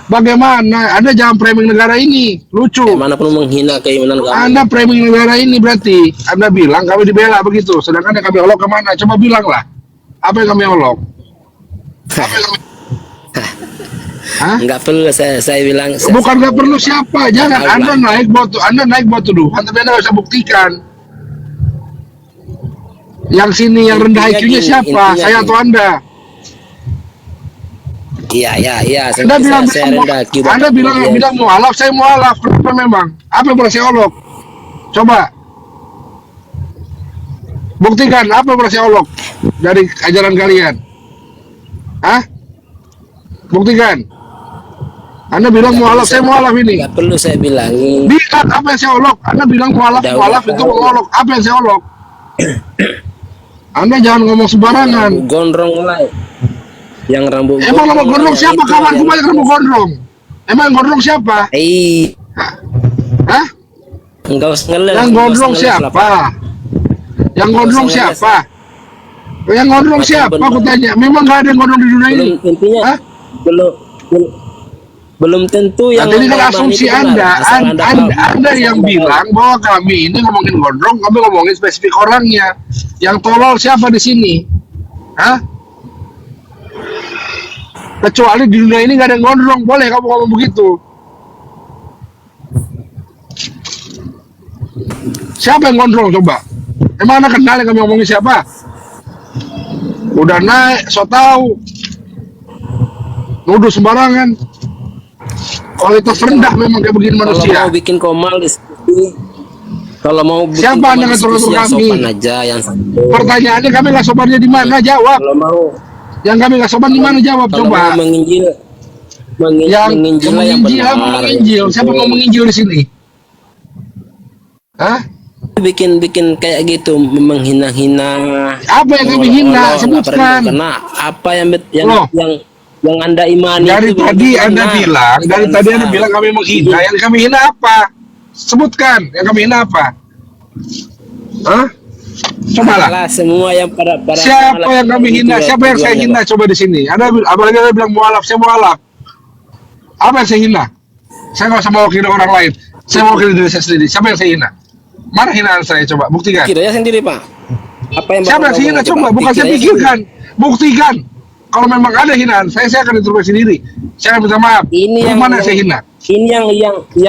bagaimana? Anda jangan framing negara ini. Lucu. Mana pun menghina keimanan kami. Anda framing negara ini berarti Anda bilang kami dibela begitu. Sedangkan yang kami olok kemana? Coba bilanglah. Apa yang kami olok? Nggak perlu saya bilang. Bukan nggak perlu siapa. Jangan. Anda naik buat tuduhan, tapi Anda nggak bisa buktikan. Yang sini yang rendah IQ-nya siapa? Saya atau Anda? Iya. Anda bilang saya rendah. Anda bilang mualaf, saya mualaf. Kenapa memang? Apa yang boleh saya olok? Coba buktikan apa yang boleh saya olok dari ajaran kalian. Hah? Buktikan. Anda bilang mualaf, saya mualaf ini. Nggak perlu saya bilangin. Bilang apa yang saya olok. Anda bilang mualaf itu mengolok. Apa yang saya olok? Anda jangan ngomong sembarangan. Gondrong mulai. yang rambut Emang rambut gondrong yang siapa? itu, Kawanku yang- banyak rambut gondrong. Emang yang gondrong siapa? Hah? Enggak usah ngeles. Yang enggak usah gondrong ngeles lah, siapa? Pak. Yang gondrong Nggak usah ngeles. siapa? Yang gondrong Macam siapa? benar. Aku tanya. Memang nggak ada yang gondrong di dunia ini. Belum intinya Hah? belum tentu yang Nanti ini kan ngomong asumsi itu benar. Anda. Asal Anda asal yang Anda bilang bahwa kami ini ngomongin gondrong, kami ngomongin spesifik orangnya. Yang tolol siapa di sini? Hah? Kecuali di dunia ini nggak ada yang gondrong, boleh kamu ngomong begitu. Siapa yang gondrong coba? Emang Anda kenal yang kami ngomongin siapa? Udah naik, so tahu. Nuduh sembarangan. Kualitas rendah memang kayak begini Kalau manusia. mau bikin komal diskusi, kalau mau bikin Siapa komal Anda ngatur-ngatur diskusi yang kami? sopan aja, yang santun. Pertanyaannya kami nggak sopannya di mana? Jawab. Kalau mau Yang kami nggak sopan di mana? Jawab kalau coba. mau menginjil, Yang menginjil lah yang menginjil apa benar. menginjil? Siapa mau menginjil di sini? Hah? Bikin kayak gitu, menghina-hina. Apa yang kami hina? Allah, Sebutkan. Karena apa yang Loh. yang Anda imani Dari itu tadi benar. Anda bilang, dari Jangan tadi Anda salah. bilang kami menghina. Yang kami hina apa? Sebutkan. Yang kami hina apa? Hah? Coba lah. Salah semua yang para Siapa yang kami hina? Siapa yang saya hina? Coba di sini. Apalagi Anda bilang mualaf, saya mualaf. Apa yang saya hina? Saya nggak usah mewakili orang lain. Saya mewakili diri saya sendiri. Siapa yang saya hina? Mana hinaan saya? Coba buktikan. Kiranya sendiri, Pak. Apa yang Siapa yang saya hina? Coba, bukan saya pikirkan. Buktikan. Kalau memang ada hinaan, saya akan introspeksi diri. Saya akan minta maaf. Ini yang mana saya hina? Ini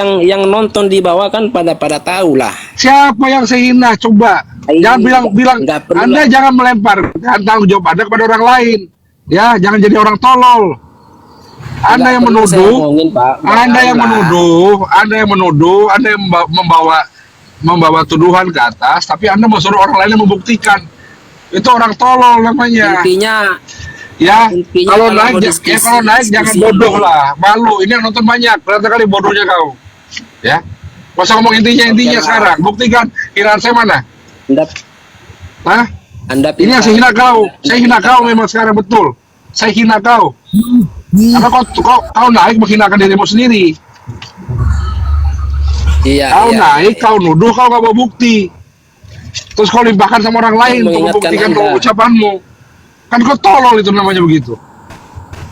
yang nonton di bawah kan pada tahu lah. Siapa yang saya hina? Coba. Jangan bilang. Nggak perlu Anda lah. jangan melempar tanggung jawab Anda kepada orang lain. Ya, jangan jadi orang tolol. Anda Nggak yang perlu saya menuduh. omongin, Pak. Nggak Anda yang tahu lah. menuduh. Anda yang membawa tuduhan ke atas, tapi Anda mau suruh orang lain yang membuktikan. Itu orang tolol namanya. Intinya Ya, Intinya kalau kalau naik, mau diskusi, jangan diskusi. bodoh lah. Malu, ini yang nonton banyak. Berapa kali bodohnya kau? Ya, nggak usah ngomong intinya Oke lah. sekarang. Buktikan hinaan saya mana? Hah? Anda Ini yang saya hina kau. Saya hina kau memang sekarang betul. Saya hina kau. Karena kau naik menghinakan dirimu sendiri. Iya. Kau iya. naik, kau nuduh, kau nggak mau bukti. Terus kau limpahkan sama orang lain untuk Mengingatkan membuktikan Anda. ucapanmu. Kan kau tolol itu namanya begitu.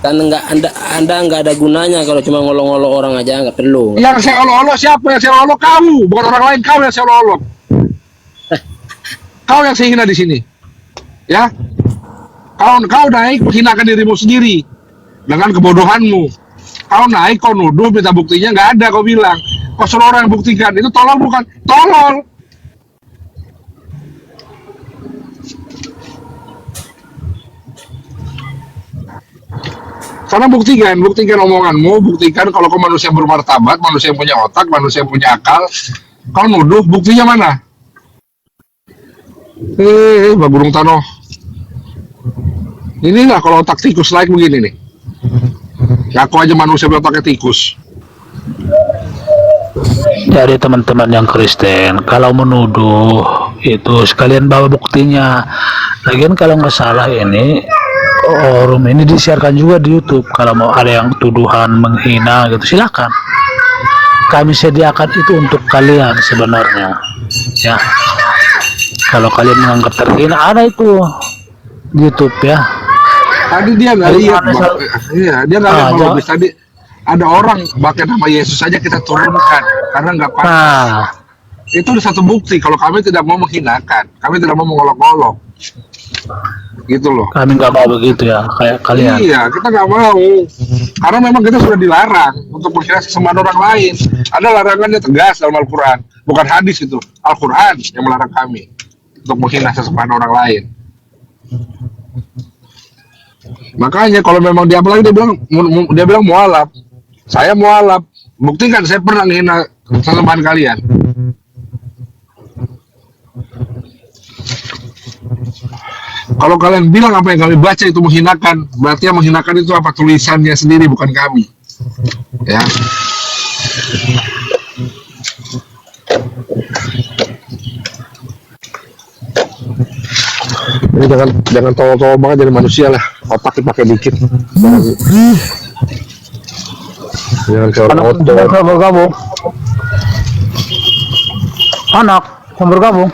Kan Anda nggak ada gunanya kalau cuma ngolok-ngolok orang aja, nggak perlu. Yang saya olok-olok siapa? Yang saya olok kau, bukan orang lain. Kau yang saya olok-olok. Kau yang saya hina di sini. Ya. Kau naik menghinakan dirimu sendiri dengan kebodohanmu. Kau naik, kau nuduh, minta buktinya nggak ada. Kau bilang, kau suruh orang yang buktikan. Itu tolol bukan? Tolol. Karena buktikan omonganmu, buktikan kalau kau manusia bermartabat, manusia yang punya otak, manusia yang punya akal. Kau nuduh, buktinya mana? Pak Burung Tanoh. Inilah kalau otak tikus like begini nih. Ya, aku aja manusia berotaknya tikus. Jadi teman-teman yang Kristen, kalau menuduh itu sekalian bawa buktinya. Lagian kalau nggak salah ini forum ini disiarkan juga di YouTube. Kalau mau ada yang tuduhan menghina gitu, silakan. Kami sediakan itu untuk kalian sebenarnya. Ya. Kalau kalian menganggap terhina, ada itu di YouTube ya. Tadi dia nggak lihat, Bang. Iya, dia nggak lihat jawab. habis tadi ada orang pakai nama Yesus saja kita turunkan karena nggak pantas. Nah, Itu satu bukti kalau kami tidak mau menghinakan, kami tidak mau mengolok-olok. Gitu loh. kami nggak mau begitu ya, kayak kalian. Iya, kita nggak mau. Karena memang kita sudah dilarang untuk menghina sesembahan orang lain. Ada larangannya tegas dalam Al-Quran. Bukan hadis itu. Al-Quran yang melarang kami untuk menghina sesembahan orang lain. Makanya kalau memang dia apalagi dia bilang mualaf. Saya mualaf. Buktikan saya pernah menghina sesembahan kalian. Kalau kalian bilang apa yang kami baca itu menghinakan, berarti yang menghinakan itu apa? Tulisannya sendiri, bukan kami. Ya. Ini jangan tolol-tolol banget jadi manusia lah. otak dipakai dikit. Jangan kalau Anak motor. yang bergabung. Anak yang bergabung.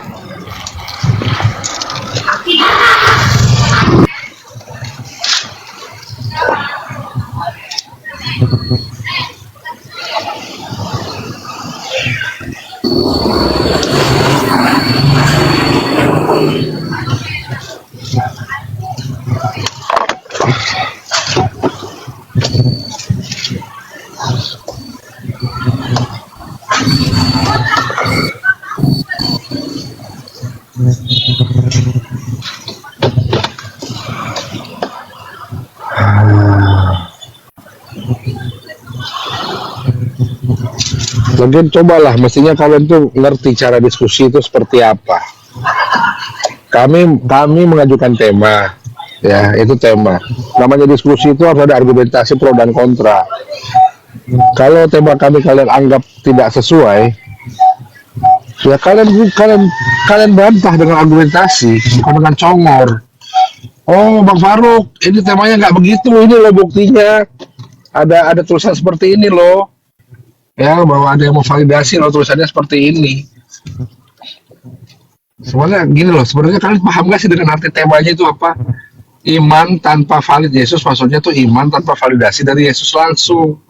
Lagian cobalah, mestinya kalian tuh ngerti cara diskusi itu seperti apa. Kami mengajukan tema, ya itu tema. Namanya diskusi itu harus ada argumentasi pro dan kontra. Kalau tema kalian anggap tidak sesuai, ya kalian bantah dengan argumentasi, bukan dengan congor. Oh, Bang Faruk, ini temanya nggak begitu. Ini loh buktinya. Ada tulisan seperti ini loh. Ya, bahwa ada yang memvalidasi loh tulisannya seperti ini. Sebenarnya gini loh, sebenarnya kalian paham gak sih dengan arti temanya itu apa? Iman tanpa valid Yesus, maksudnya tuh iman tanpa validasi dari Yesus langsung.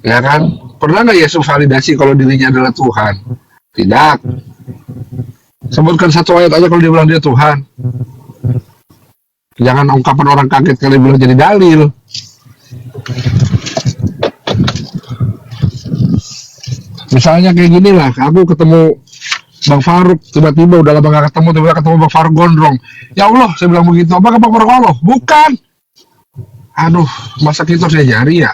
Ya kan? Pernah nggak Yesus validasi kalau dirinya adalah Tuhan? Tidak. Sebutkan satu ayat aja kalau dia bilang dia Tuhan. Jangan ungkapan orang kaget kali bilang jadi dalil. Misalnya kayak gini lah, aku ketemu Bang Faruk, tiba-tiba udah lama gak ketemu, tiba-tiba ketemu Bang Faruk gondrong. Ya Allah, saya bilang begitu. Apakah Bang Faruk Allah? Bukan. Aduh, masa kita saya jari ya?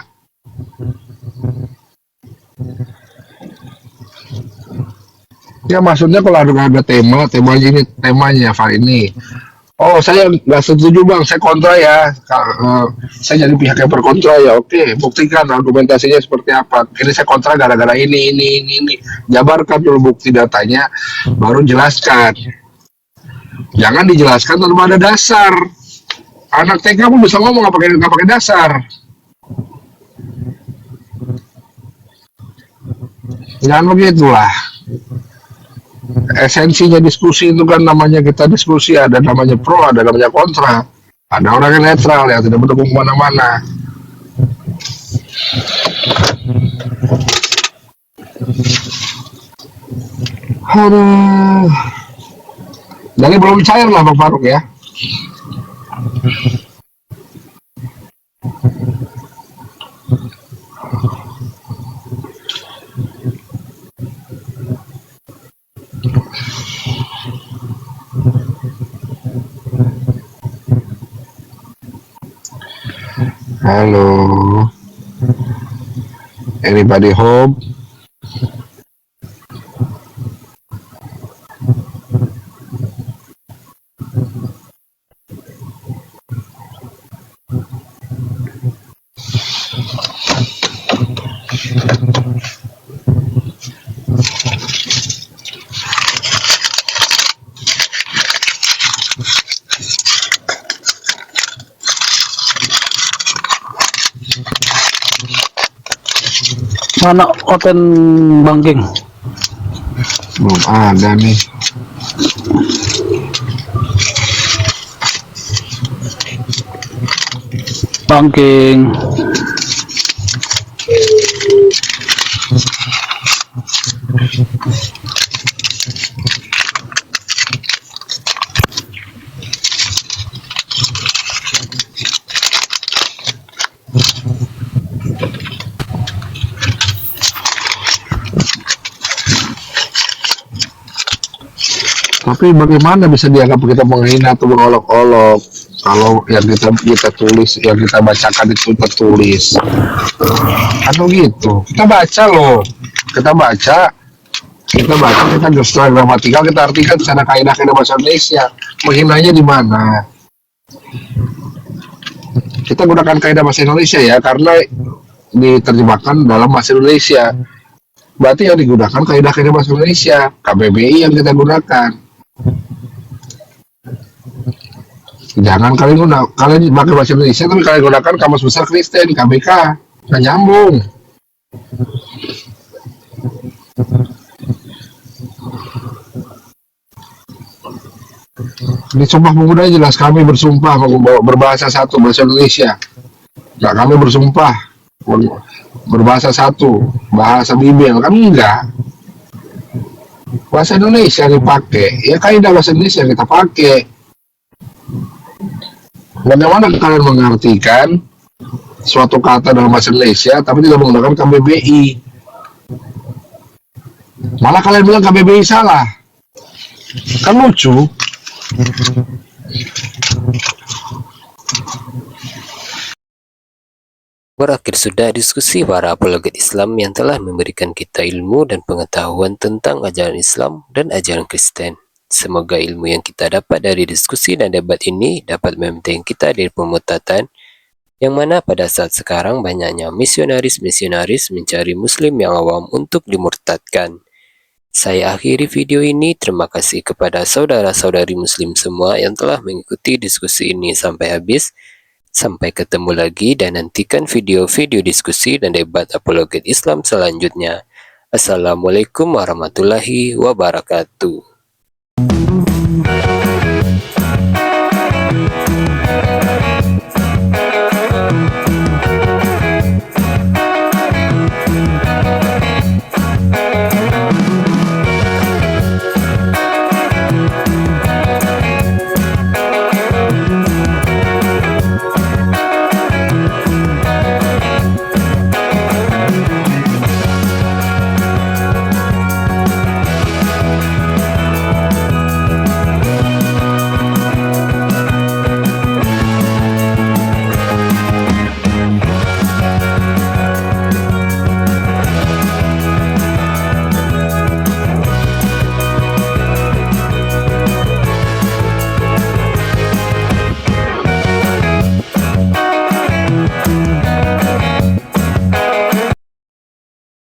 Ya maksudnya kalau ada temanya ini, temanya Pak ini. Oh, saya nggak setuju Bang, saya kontra ya. Saya jadi pihak yang berkontra ya. Oke, buktikan argumentasinya seperti apa. Ini saya kontra gara-gara ini. Jabarkan dulu bukti datanya, baru jelaskan. Jangan dijelaskan tanpa ada dasar. Anak TK pun bisa ngomong nggak pakai dasar. Jangan begitulah. Esensinya diskusi itu kan namanya kita diskusi, ada namanya pro, ada namanya kontra, ada orang yang netral yang tidak mendukung kemana-mana. Aduh, jadi belum cair lah Bang Faruk ya. Halo, anybody home? Mana open banking? Belum ada nih. Banking. Tapi bagaimana bisa dianggap kita menghina atau mengolok-olok kalau yang kita tulis, yang kita bacakan itu tertulis? Atau gitu. Kita baca loh. Kita baca, kita secara gramatikal, kita artikan secara kaidah-kaidah bahasa Indonesia. Menghinanya di mana? Kita gunakan kaidah bahasa Indonesia ya, karena diterjemahkan dalam bahasa Indonesia. Berarti yang digunakan kaidah-kaidah bahasa Indonesia, KBBI yang kita gunakan. Jangan kalian pakai bahasa Indonesia tapi kalian gunakan kamus besar Kristen KBK, nggak nyambung. Di Sumpah Pemuda jelas kami bersumpah berbahasa satu bahasa Indonesia. Nggak, kami bersumpah berbahasa satu bahasa Bibel, kan enggak. Bahasa Indonesia dipakai, ya kaidah bahasa Indonesia kita pakai. Bagaimana kalian mengartikan suatu kata dalam bahasa Indonesia tapi tidak menggunakan KBBI? Malah kalian bilang KBBI salah. Kan lucu. Berakhir sudah diskusi para apologet Islam yang telah memberikan kita ilmu dan pengetahuan tentang ajaran Islam dan ajaran Kristen. Semoga ilmu yang kita dapat dari diskusi dan debat ini dapat membenteng kita dari pemutatan, yang mana pada saat sekarang banyaknya misionaris-misionaris mencari muslim yang awam untuk dimurtadkan. Saya akhiri video ini. Terima kasih kepada saudara-saudari muslim semua yang telah mengikuti diskusi ini sampai habis. Sampai ketemu lagi dan nantikan video-video diskusi dan debat apologet Islam selanjutnya. Assalamualaikum warahmatullahi wabarakatuh.